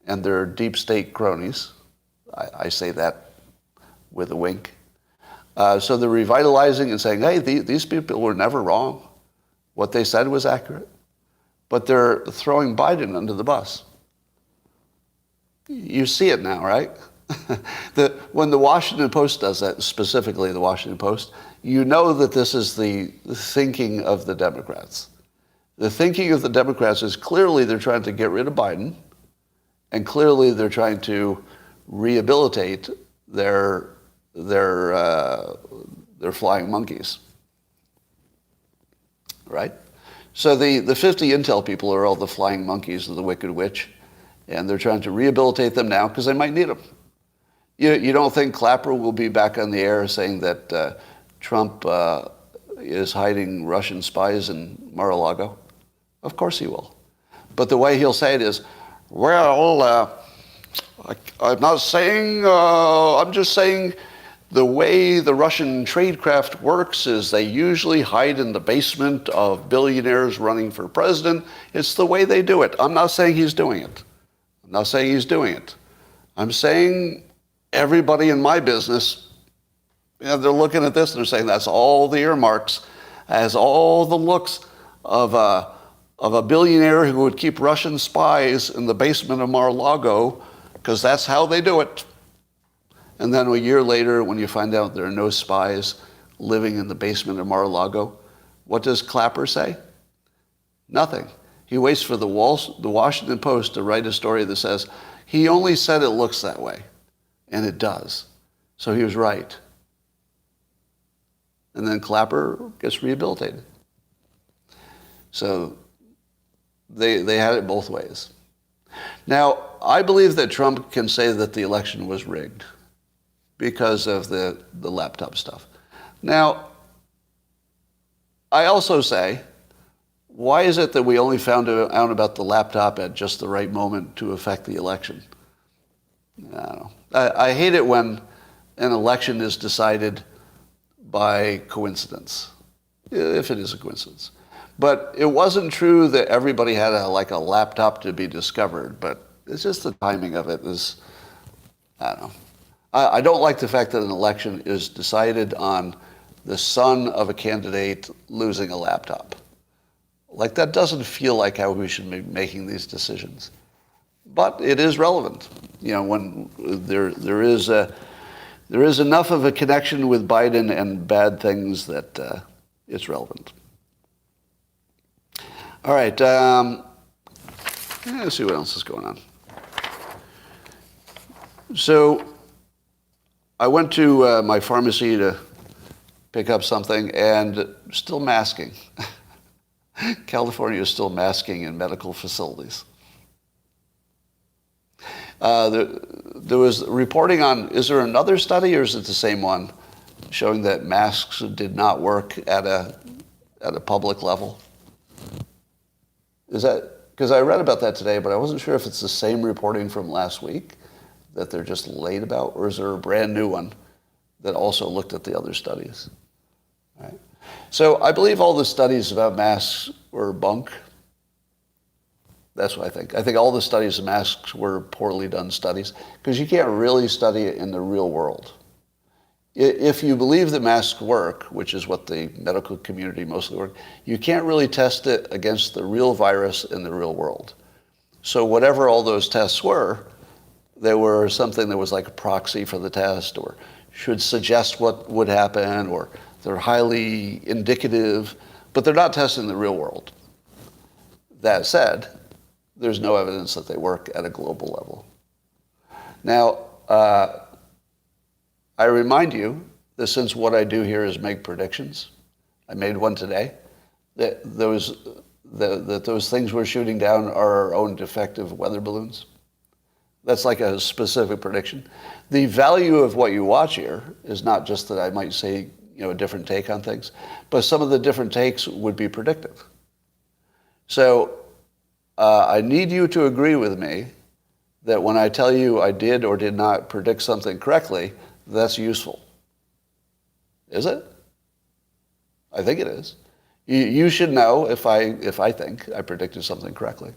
and their deep state cronies. I say that with a wink. So they're revitalizing and saying, hey, these people were never wrong. What they said was accurate. But they're throwing Biden under the bus. You see it now, right? When the Washington Post does that, specifically the Washington Post, you know that this is the thinking of the Democrats. The thinking of the Democrats is clearly they're trying to get rid of Biden, and clearly they're trying to rehabilitate their flying monkeys, right? So the 50 intel people are all the flying monkeys of the Wicked Witch, and they're trying to rehabilitate them now because they might need them. You don't think Clapper will be back on the air saying that Trump is hiding Russian spies in Mar-a-Lago? Of course he will. But the way he'll say it is, well, I'm not saying, I'm just saying the way the Russian tradecraft works is they usually hide in the basement of billionaires running for president. It's the way they do it. I'm not saying he's doing it. I'm not saying he's doing it. I'm saying everybody in my business, they're looking at this and they're saying that's all the earmarks, has all the looks of a billionaire who would keep Russian spies in the basement of Mar-a-Lago because that's how they do it. And then a year later, when you find out there are no spies living in the basement of Mar-a-Lago, what does Clapper say? Nothing. He waits for the Washington Post to write a story that says, he only said it looks that way. And it does. So he was right. And then Clapper gets rehabilitated. So they had it both ways. Now, I believe that Trump can say that the election was rigged because of the laptop stuff. Now, I also say, why is it that we only found out about the laptop at just the right moment to affect the election? I don't know. I hate it when an election is decided by coincidence, if it is a coincidence. But it wasn't true that everybody had a laptop to be discovered, but it's just the timing of it is, I don't know. I don't like the fact that an election is decided on the son of a candidate losing a laptop. Like, that doesn't feel like how we should be making these decisions. But it is relevant. When there is enough of a connection with Biden and bad things that it's relevant. All right. Let's see what else is going on. So I went to my pharmacy to pick up something, and still masking. California is still masking in medical facilities. There was reporting on, is there another study, or is it the same one, showing that masks did not work at a public level? Is that, because I read about that today, but I wasn't sure if it's the same reporting from last week that they're just late about, or is there a brand new one that also looked at the other studies? All right. So I believe all the studies about masks were bunk. That's what I think. I think all the studies of masks were poorly done studies, because you can't really study it in the real world. If you believe that masks work, which is what the medical community mostly work, you can't really test it against the real virus in the real world. So whatever all those tests were, they were something that was like a proxy for the test, or should suggest what would happen, or they're highly indicative, but they're not testing the real world. That said, there's no evidence that they work at a global level. Now, I remind you that since what I do here is make predictions, I made one today, that those things we're shooting down are our own defective weather balloons. That's like a specific prediction. The value of what you watch here is not just that I might say, a different take on things, but some of the different takes would be predictive. So I need you to agree with me that when I tell you I did or did not predict something correctly, that's useful. Is it? I think it is. You should know if I think I predicted something correctly.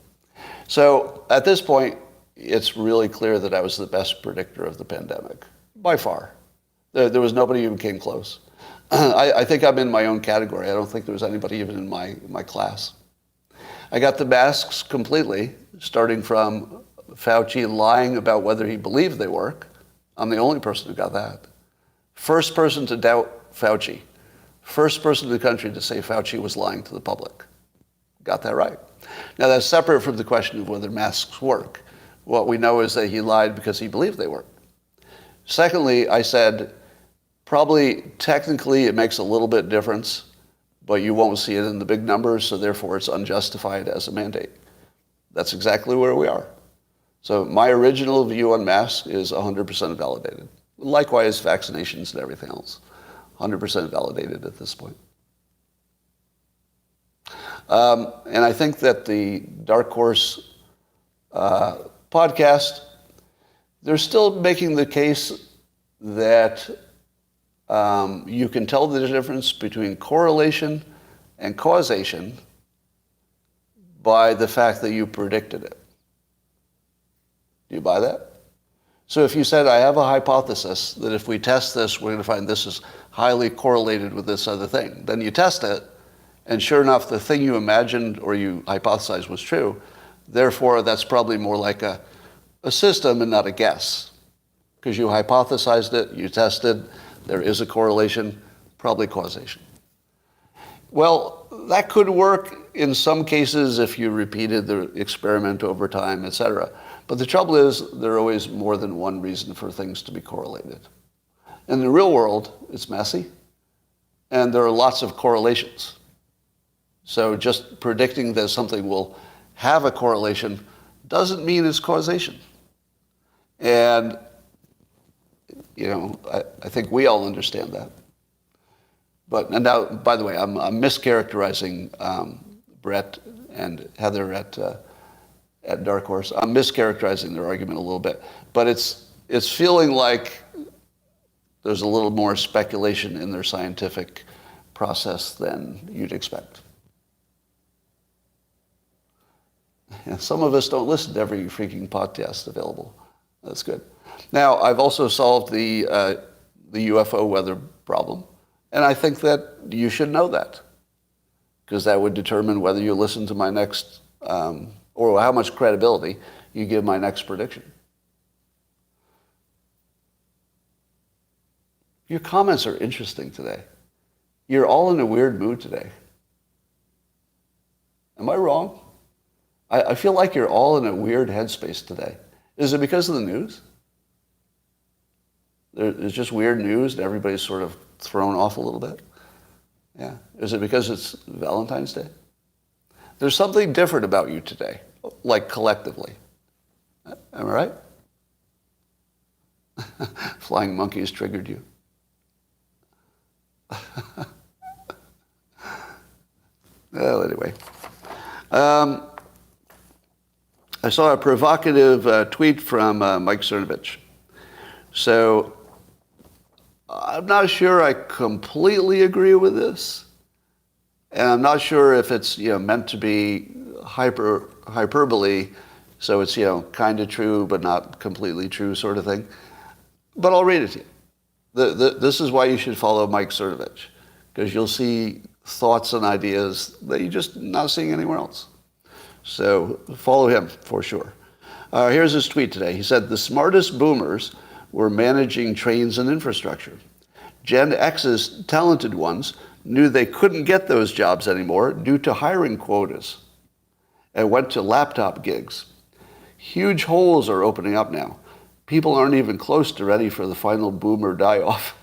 So at this point, it's really clear that I was the best predictor of the pandemic, by far. There was nobody who came close. I think I'm in my own category. I don't think there was anybody even in my class. I got the masks completely, starting from Fauci lying about whether he believed they work. I'm the only person who got that. First person to doubt Fauci. First person in the country to say Fauci was lying to the public. Got that right. Now, that's separate from the question of whether masks work. What we know is that he lied because he believed they work. Secondly, I said, probably technically it makes a little bit difference, but you won't see it in the big numbers, so therefore it's unjustified as a mandate. That's exactly where we are. So my original view on masks is 100% validated. Likewise, vaccinations and everything else. 100% validated at this point. And I think that the Dark Horse podcast, they're still making the case that you can tell the difference between correlation and causation by the fact that you predicted it. Do you buy that? So if you said, I have a hypothesis that if we test this, we're going to find this is highly correlated with this other thing, then you test it, and sure enough, the thing you imagined or you hypothesized was true. Therefore, that's probably more like a system and not a guess. Because you hypothesized it, you tested, there is a correlation, probably causation. Well, that could work in some cases if you repeated the experiment over time, et cetera. But the trouble is, there are always more than one reason for things to be correlated. In the real world, it's messy, and there are lots of correlations. So just predicting that something will have a correlation doesn't mean it's causation. And, I think we all understand that. And now, by the way, I'm mischaracterizing Brett and Heather at Dark Horse. I'm mischaracterizing their argument a little bit, but it's feeling like there's a little more speculation in their scientific process than you'd expect. And some of us don't listen to every freaking podcast available. That's good. Now, I've also solved the UFO weather problem, And I think that you should know that, because that would determine whether you listen to my next, or how much credibility you give my next prediction. Your comments are interesting today. You're all in a weird mood today. Am I wrong? I feel like you're all in a weird headspace today. Is it because of the news? There's just weird news and everybody's sort of thrown off a little bit? Yeah. Is it because it's Valentine's Day? There's something different about you today, like collectively. Am I right? Flying monkeys triggered you. Well, anyway. I saw a provocative tweet from Mike Cernovich. So I'm not sure I completely agree with this. And I'm not sure if it's meant to be hyperbole, so it's kind of true but not completely true sort of thing. But I'll read it to you. This is why you should follow Mike Cernovich, because you'll see thoughts and ideas that you're just not seeing anywhere else. So follow him for sure. Here's his tweet today. He said, the smartest boomers were managing trains and infrastructure. Gen X's talented ones knew they couldn't get those jobs anymore due to hiring quotas and went to laptop gigs. Huge holes are opening up now. People aren't even close to ready for the final boomer die-off.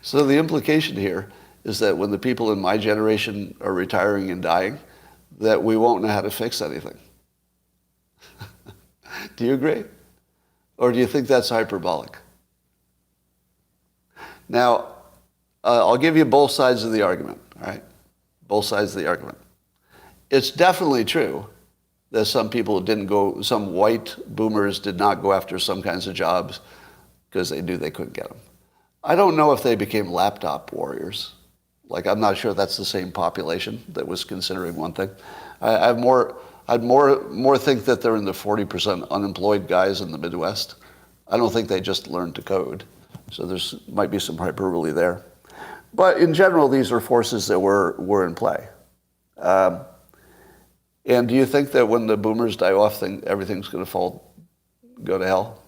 So the implication here is that when the people in my generation are retiring and dying, that we won't know how to fix anything. Do you agree? Or do you think that's hyperbolic? Now, I'll give you both sides of the argument, all right? Both sides of the argument. It's definitely true that some white boomers did not go after some kinds of jobs because they knew they couldn't get them. I don't know if they became laptop warriors. Like, I'm not sure that's the same population that was considering one thing. I'd more think that they're in the 40% unemployed guys in the Midwest. I don't think they just learned to code. So might be some hyperbole there. But in general, these are forces that were in play. And do you think that when the boomers die off, everything's going to go to hell?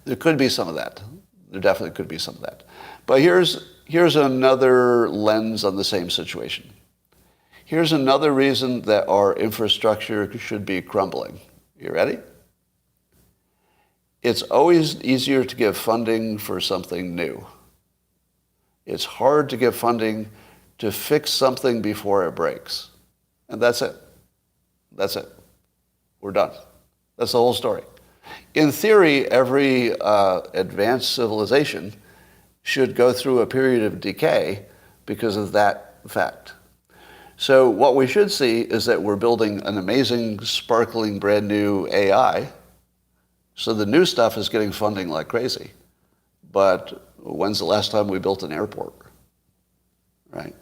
There could be some of that. There definitely could be some of that. But here's another lens on the same situation. Here's another reason that our infrastructure should be crumbling. You ready? It's always easier to give funding for something new. It's hard to give funding to fix something before it breaks. And that's it. That's it. We're done. That's the whole story. In theory, every advanced civilization should go through a period of decay because of that fact. So what we should see is that we're building an amazing, sparkling, brand new AI. So the new stuff is getting funding like crazy. But when's the last time we built an airport? Right?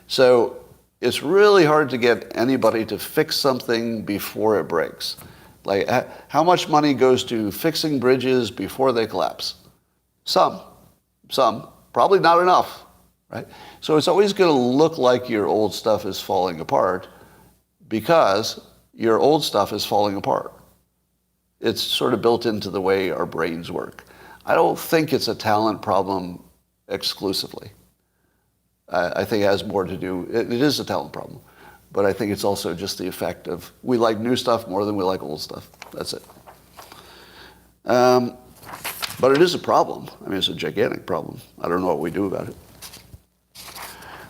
So it's really hard to get anybody to fix something before it breaks. Like, how much money goes to fixing bridges before they collapse? Some, probably not enough, right? So it's always going to look like your old stuff is falling apart because your old stuff is falling apart. It's sort of built into the way our brains work. I don't think it's a talent problem exclusively. I think it has more to do, it is a talent problem, but I think it's also just the effect of we like new stuff more than we like old stuff. That's it. But it is a problem. I mean, it's a gigantic problem. I don't know what we do about it.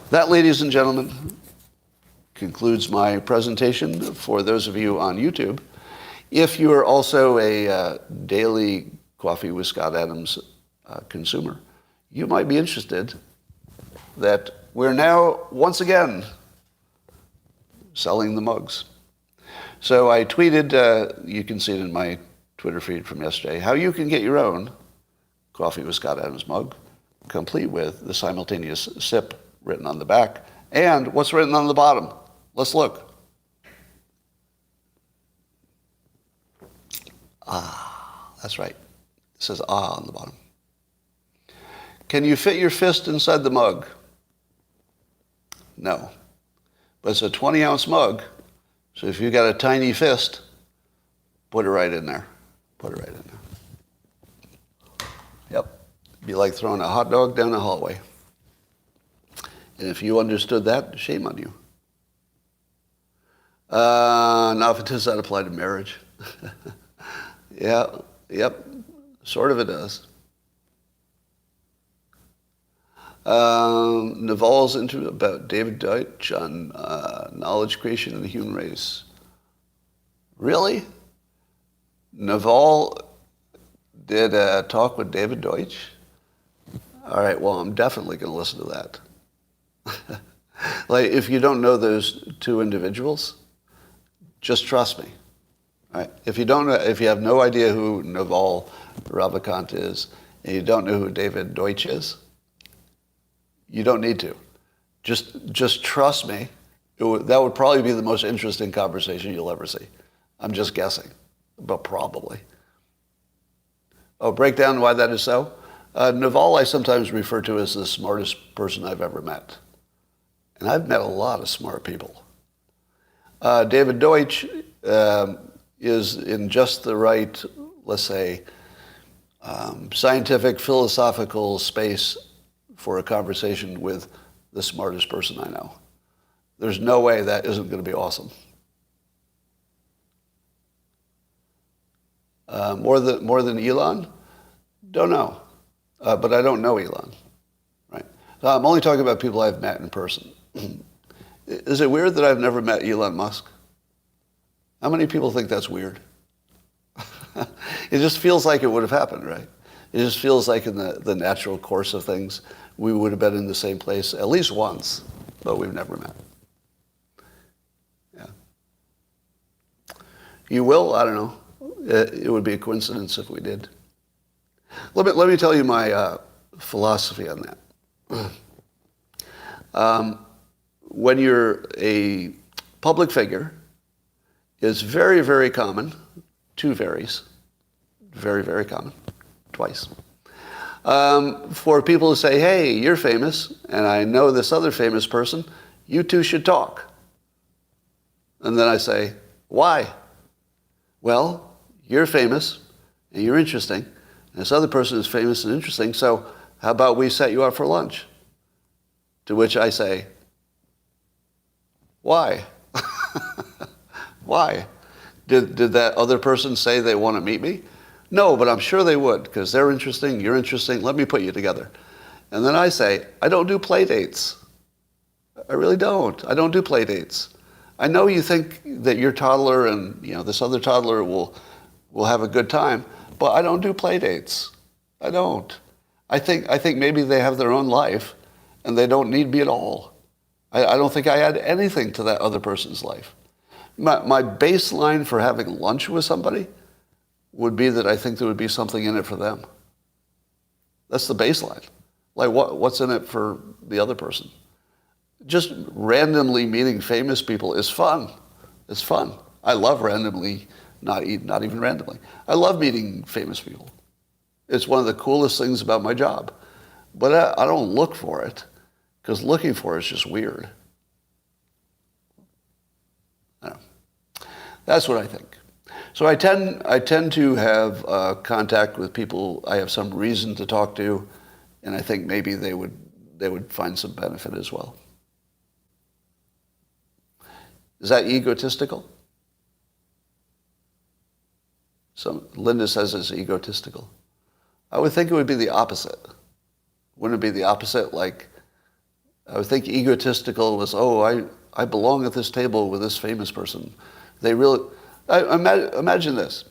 That, ladies and gentlemen, concludes my presentation for those of you on YouTube. If you are also a daily Coffee with Scott Adams consumer, you might be interested that we're now, once again, selling the mugs. So I tweeted, you can see it in my Twitter feed from yesterday, how you can get your own Coffee with Scott Adams mug, complete with the simultaneous sip written on the back, and what's written on the bottom. Let's look. Ah, that's right. It says ah on the bottom. Can you fit your fist inside the mug? No. But it's a 20-ounce mug, so if you've got a tiny fist, put it right in there. Put it right in there. Yep. It'd be like throwing a hot dog down the hallway. And if you understood that, shame on you. Now, if it does that apply to marriage? Yep, sort of it does. Naval's interview about David Deutsch on knowledge creation and the human race. Really? Naval did a talk with David Deutsch? All right, well, I'm definitely going to listen to that. Like, if you don't know those two individuals, just trust me. Right? If you have no idea who Naval Ravikant is, and you don't know who David Deutsch is, you don't need to. Just trust me. That would probably be the most interesting conversation you'll ever see. I'm just guessing, but probably. Oh, break down why that is so. Naval I sometimes refer to as the smartest person I've ever met. And I've met a lot of smart people. David Deutsch is in just the right, let's say, scientific, philosophical space for a conversation with the smartest person I know. There's no way that isn't going to be awesome. More than Elon? Don't know. But I don't know Elon. Right? So I'm only talking about people I've met in person. Is it weird that I've never met Elon Musk? How many people think that's weird? It just feels like it would have happened, right? It just feels like in the natural course of things, we would have been in the same place at least once, but we've never met. Yeah. You will? I don't know. It would be a coincidence if we did. Let me tell you my philosophy on that. When you're a public figure, it's very, very common, two varies, very, very common, twice, for people to say, hey, you're famous, and I know this other famous person, you two should talk. And then I say, why? Well, you're famous, and you're interesting, and this other person is famous and interesting, so how about we set you up for lunch? To which I say, why? Why? Did that other person say they want to meet me? No, but I'm sure they would, because they're interesting, you're interesting, let me put you together. And then I say, I don't do play dates. I really don't. I don't do play dates. I know you think that your toddler and this other toddler will have a good time, but I don't do play dates. I don't. I think maybe they have their own life and they don't need me at all. I don't think I add anything to that other person's life. My baseline for having lunch with somebody would be that I think there would be something in it for them. That's the baseline. Like what's in it for the other person? Just randomly meeting famous people is fun. It's fun. I love randomly, not even randomly. I love meeting famous people. It's one of the coolest things about my job. But I don't look for it, because looking for it is just weird. I don't know. That's what I think. So I tend to have contact with people I have some reason to talk to, and I think maybe they would find some benefit as well. Is that egotistical? Linda says it's egotistical. I would think it would be the opposite. Wouldn't it be the opposite? Like, I would think egotistical was, I belong at this table with this famous person. They really, imagine this.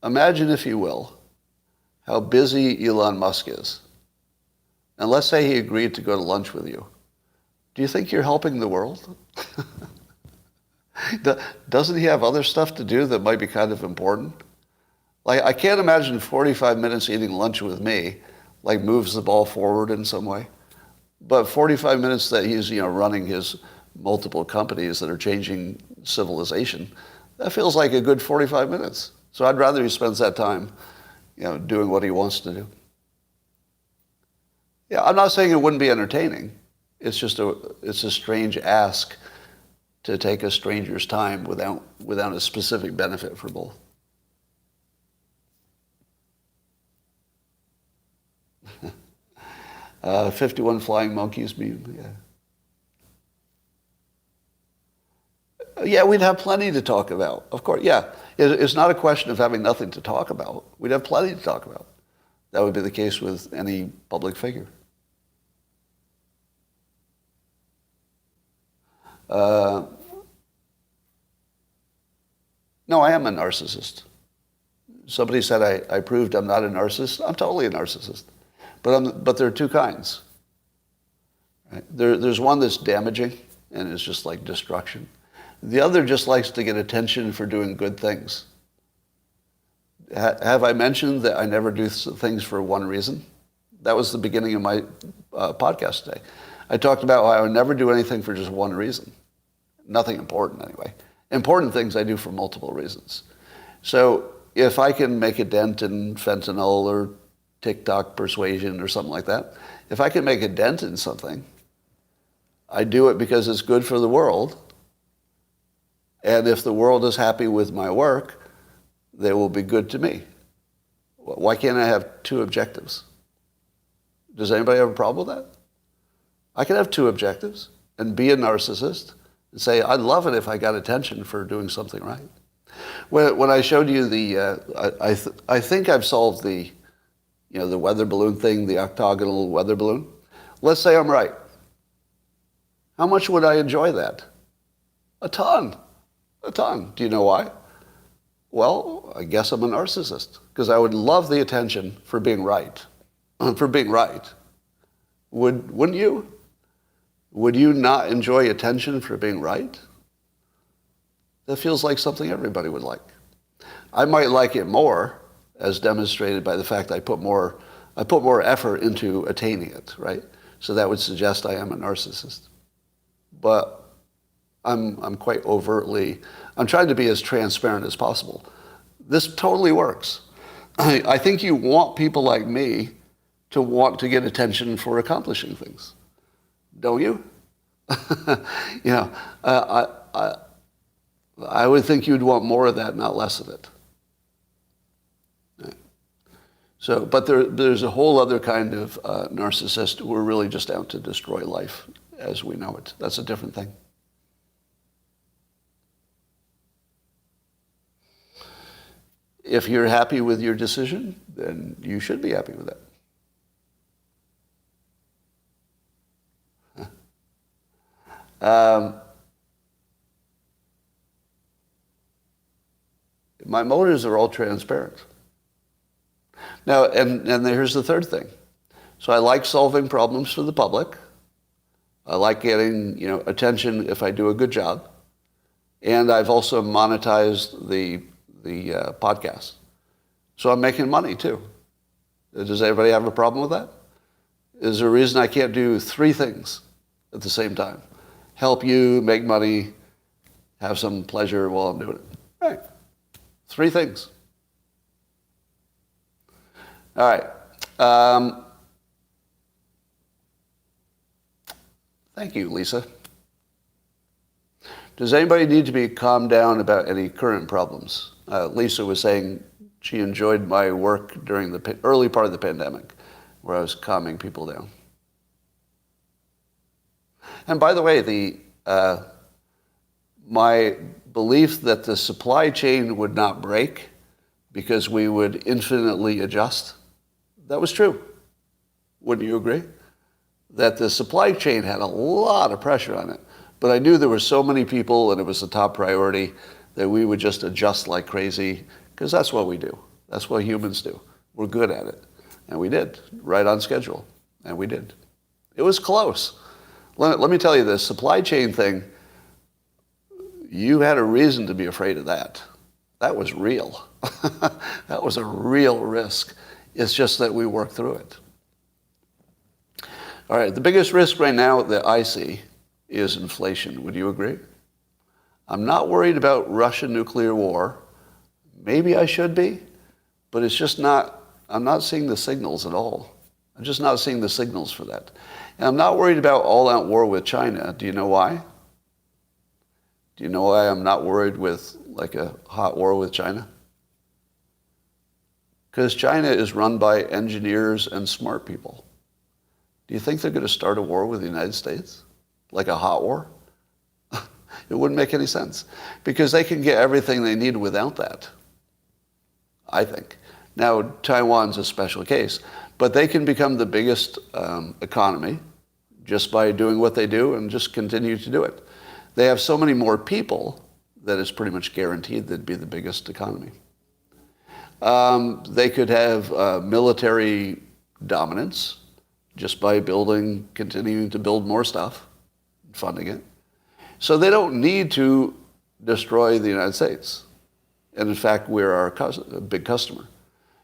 Imagine, if you will, how busy Elon Musk is. And let's say he agreed to go to lunch with you. Do you think you're helping the world? Doesn't he have other stuff to do that might be kind of important? Like, I can't imagine 45 minutes eating lunch with me, like, moves the ball forward in some way. But 45 minutes that he's, running his multiple companies that are changing civilization, that feels like a good 45 minutes. So I'd rather he spends that time, doing what he wants to do. Yeah, I'm not saying it wouldn't be entertaining. It's a strange ask to take a stranger's time without a specific benefit for both. Uh, 51 flying monkeys meme, yeah. Yeah, we'd have plenty to talk about, of course. Yeah, it's not a question of having nothing to talk about. We'd have plenty to talk about. That would be the case with any public figure. No, I am a narcissist. Somebody said I proved I'm not a narcissist. I'm totally a narcissist. But there are two kinds. Right? There's one that's damaging, and it's just like destruction. The other just likes to get attention for doing good things. Have I mentioned that I never do things for one reason? That was the beginning of my podcast today. I talked about how I would never do anything for just one reason. Nothing important, anyway. Important things I do for multiple reasons. So if I can make a dent in fentanyl or TikTok persuasion or something like that, if I can make a dent in something, I do it because it's good for the world. And if the world is happy with my work, they will be good to me. Why can't I have two objectives? Does anybody have a problem with that? I can have two objectives and be a narcissist and say, I'd love it if I got attention for doing something right. When I showed you I think I've solved the weather balloon thing, the octagonal weather balloon. Let's say I'm right. How much would I enjoy that? A ton. A ton. Do you know why? Well, I guess I'm a narcissist because I would love the attention for being right. For being right. Wouldn't you? Would you not enjoy attention for being right? That feels like something everybody would like. I might like it more, as demonstrated by the fact I put more effort into attaining it, right? So that would suggest I am a narcissist. But I'm quite overtly, I'm trying to be as transparent as possible. This totally works. I think you want people like me to want to get attention for accomplishing things. Don't you? I would think you'd want more of that, not less of it. Right. So, but there's a whole other kind of narcissist who are really just out to destroy life as we know it. That's a different thing. If you're happy with your decision, then you should be happy with that. My motives are all transparent. Now, and here's the third thing. So I like solving problems for the public. I like getting attention if I do a good job. And I've also monetized the podcast. So I'm making money too. Does anybody have a problem with that? Is there a reason I can't do three things at the same time? Help you, make money, have some pleasure while I'm doing it. Right. Three things. All right. Thank you, Lisa. Does anybody need to be calmed down about any current problems? Lisa was saying she enjoyed my work during the early part of the pandemic, where I was calming people down. And by the way, my belief that the supply chain would not break because we would infinitely adjust, that was true. Wouldn't you agree? That the supply chain had a lot of pressure on it. But I knew there were so many people and it was a top priority that we would just adjust like crazy because that's what we do. That's what humans do. We're good at it. And we did, right on schedule. And we did. It was close. Let me tell you this, supply chain thing, you had a reason to be afraid of that. That was real. That was a real risk. It's just that we worked through it. All right, the biggest risk right now that I see is inflation. Would you agree? I'm not worried about Russian nuclear war. Maybe I should be, but it's just not, I'm not seeing the signals at all. I'm just not seeing the signals for that. And I'm not worried about all-out war with China. Do you know why? Do you know why I'm not worried with like a hot war with China? Because China is run by engineers and smart people. Do you think they're going to start a war with the United States? Like a hot war? It wouldn't make any sense. Because they can get everything they need without that, I think. Now, Taiwan's a special case, but they can become the biggest economy just by doing what they do and just continue to do it. They have so many more people that it's pretty much guaranteed they'd be the biggest economy. They could have military dominance just by continuing to build more stuff, funding it. So they don't need to destroy the United States. And in fact, we're a big customer.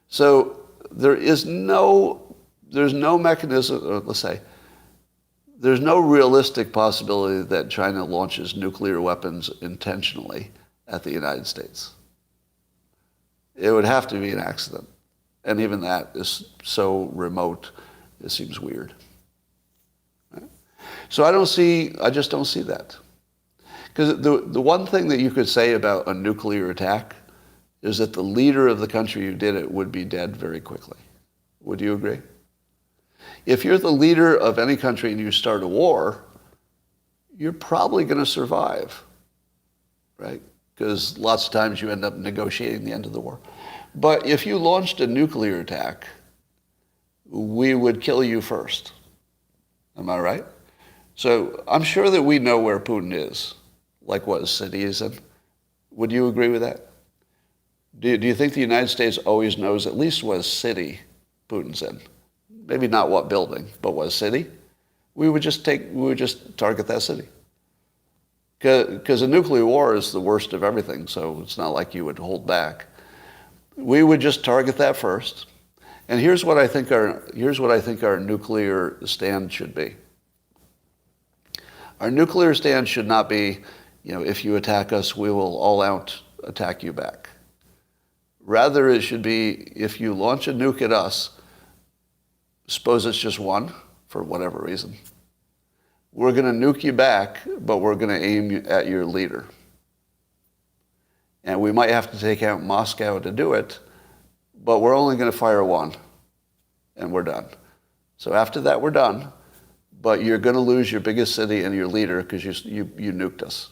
So there's no mechanism, let's say, there's no realistic possibility that China launches nuclear weapons intentionally at the United States. It would have to be an accident. And even that is so remote, it seems weird. Right? So I just don't see that. Because the one thing that you could say about a nuclear attack is that the leader of the country who did it would be dead very quickly. Would you agree? If you're the leader of any country and you start a war, you're probably going to survive, right? Because lots of times you end up negotiating the end of the war. But if you launched a nuclear attack, we would kill you first. Am I right? So I'm sure that we know where Putin is, like what city he's in. Would you agree with that? Do you think the United States always knows at least what city Putin's in? Maybe not what building, but what city? We would just target that city. Because a nuclear war is the worst of everything, so it's not like you would hold back. We would just target that first. And here's what I think our nuclear stand should be. Our nuclear stand should not be, if you attack us, we will all out attack you back. Rather, it should be, if you launch a nuke at us, suppose it's just one, for whatever reason, we're going to nuke you back, but we're going to aim at your leader. And we might have to take out Moscow to do it, but we're only going to fire one, and we're done. So after that, we're done, but you're going to lose your biggest city and your leader because you nuked us.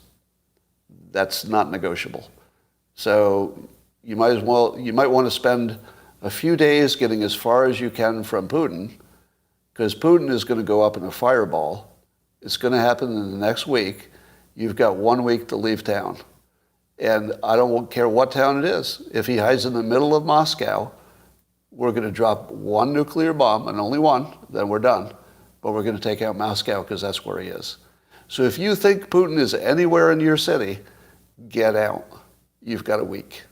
That's not negotiable. So you might want to spend a few days getting as far as you can from Putin, because Putin is going to go up in a fireball. It's going to happen in the next week. You've got 1 week to leave town. And I don't care what town it is. If he hides in the middle of Moscow, we're going to drop one nuclear bomb, and only one, then we're done. But we're going to take out Moscow because that's where he is. So if you think Putin is anywhere in your city, get out. You've got a week.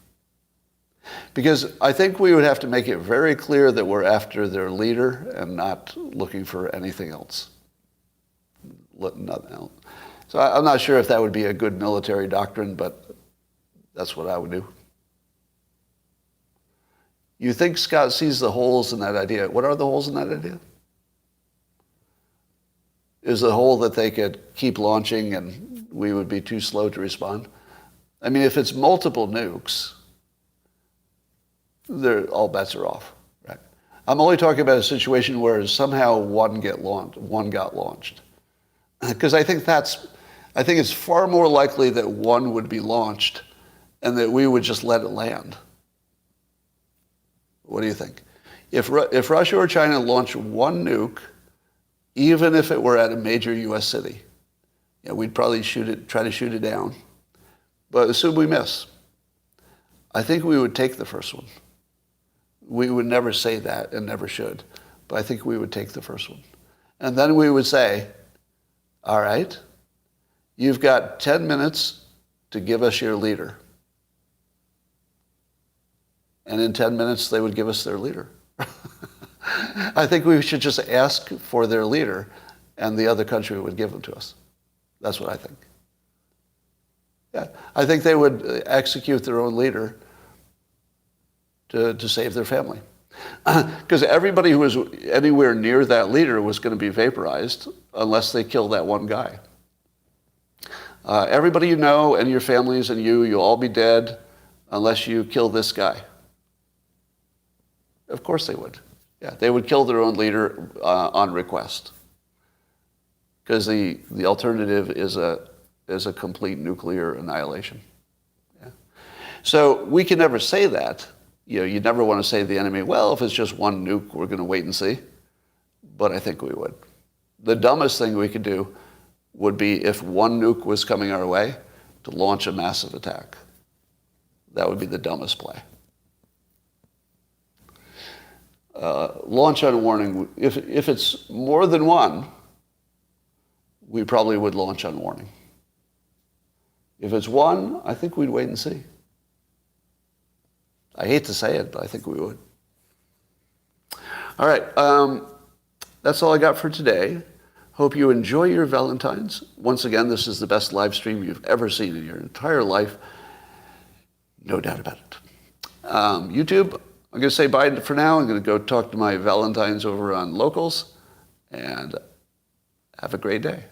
Because I think we would have to make it very clear that we're after their leader and not looking for anything else. Nothing else. So I'm not sure if that would be a good military doctrine, but that's what I would do. You think Scott sees the holes in that idea. What are the holes in that idea? Is the hole that they could keep launching and we would be too slow to respond? I mean, if it's multiple nukes, all bets are off, right? I'm only talking about a situation where somehow one got launched. Because I think it's far more likely that one would be launched and that we would just let it land. What do you think? If Russia or China launched one nuke, even if it were at a major U.S. city, we'd probably try to shoot it down. But assume we miss. I think we would take the first one. We would never say that and never should, but I think we would take the first one. And then we would say, all right, you've got 10 minutes to give us your leader. And in 10 minutes, they would give us their leader. I think we should just ask for their leader, and the other country would give them to us. That's what I think. Yeah, I think they would execute their own leader to save their family. Because everybody who was anywhere near that leader was going to be vaporized unless they killed that one guy. Everybody you know and your families and you'll all be dead unless you kill this guy. Of course they would. Yeah, they would kill their own leader on request. Because the alternative is a complete nuclear annihilation. Yeah. So we can never say that. You never want to say to the enemy, well, if it's just one nuke, we're going to wait and see. But I think we would. The dumbest thing we could do would be if one nuke was coming our way to launch a massive attack. That would be the dumbest play. Launch on warning. If it's more than one, we probably would launch on warning. If it's one, I think we'd wait and see. I hate to say it, but I think we would. All right, that's all I got for today. Hope you enjoy your Valentines. Once again, this is the best live stream you've ever seen in your entire life. No doubt about it. YouTube, I'm going to say bye for now. I'm going to go talk to my Valentines over on Locals, and have a great day.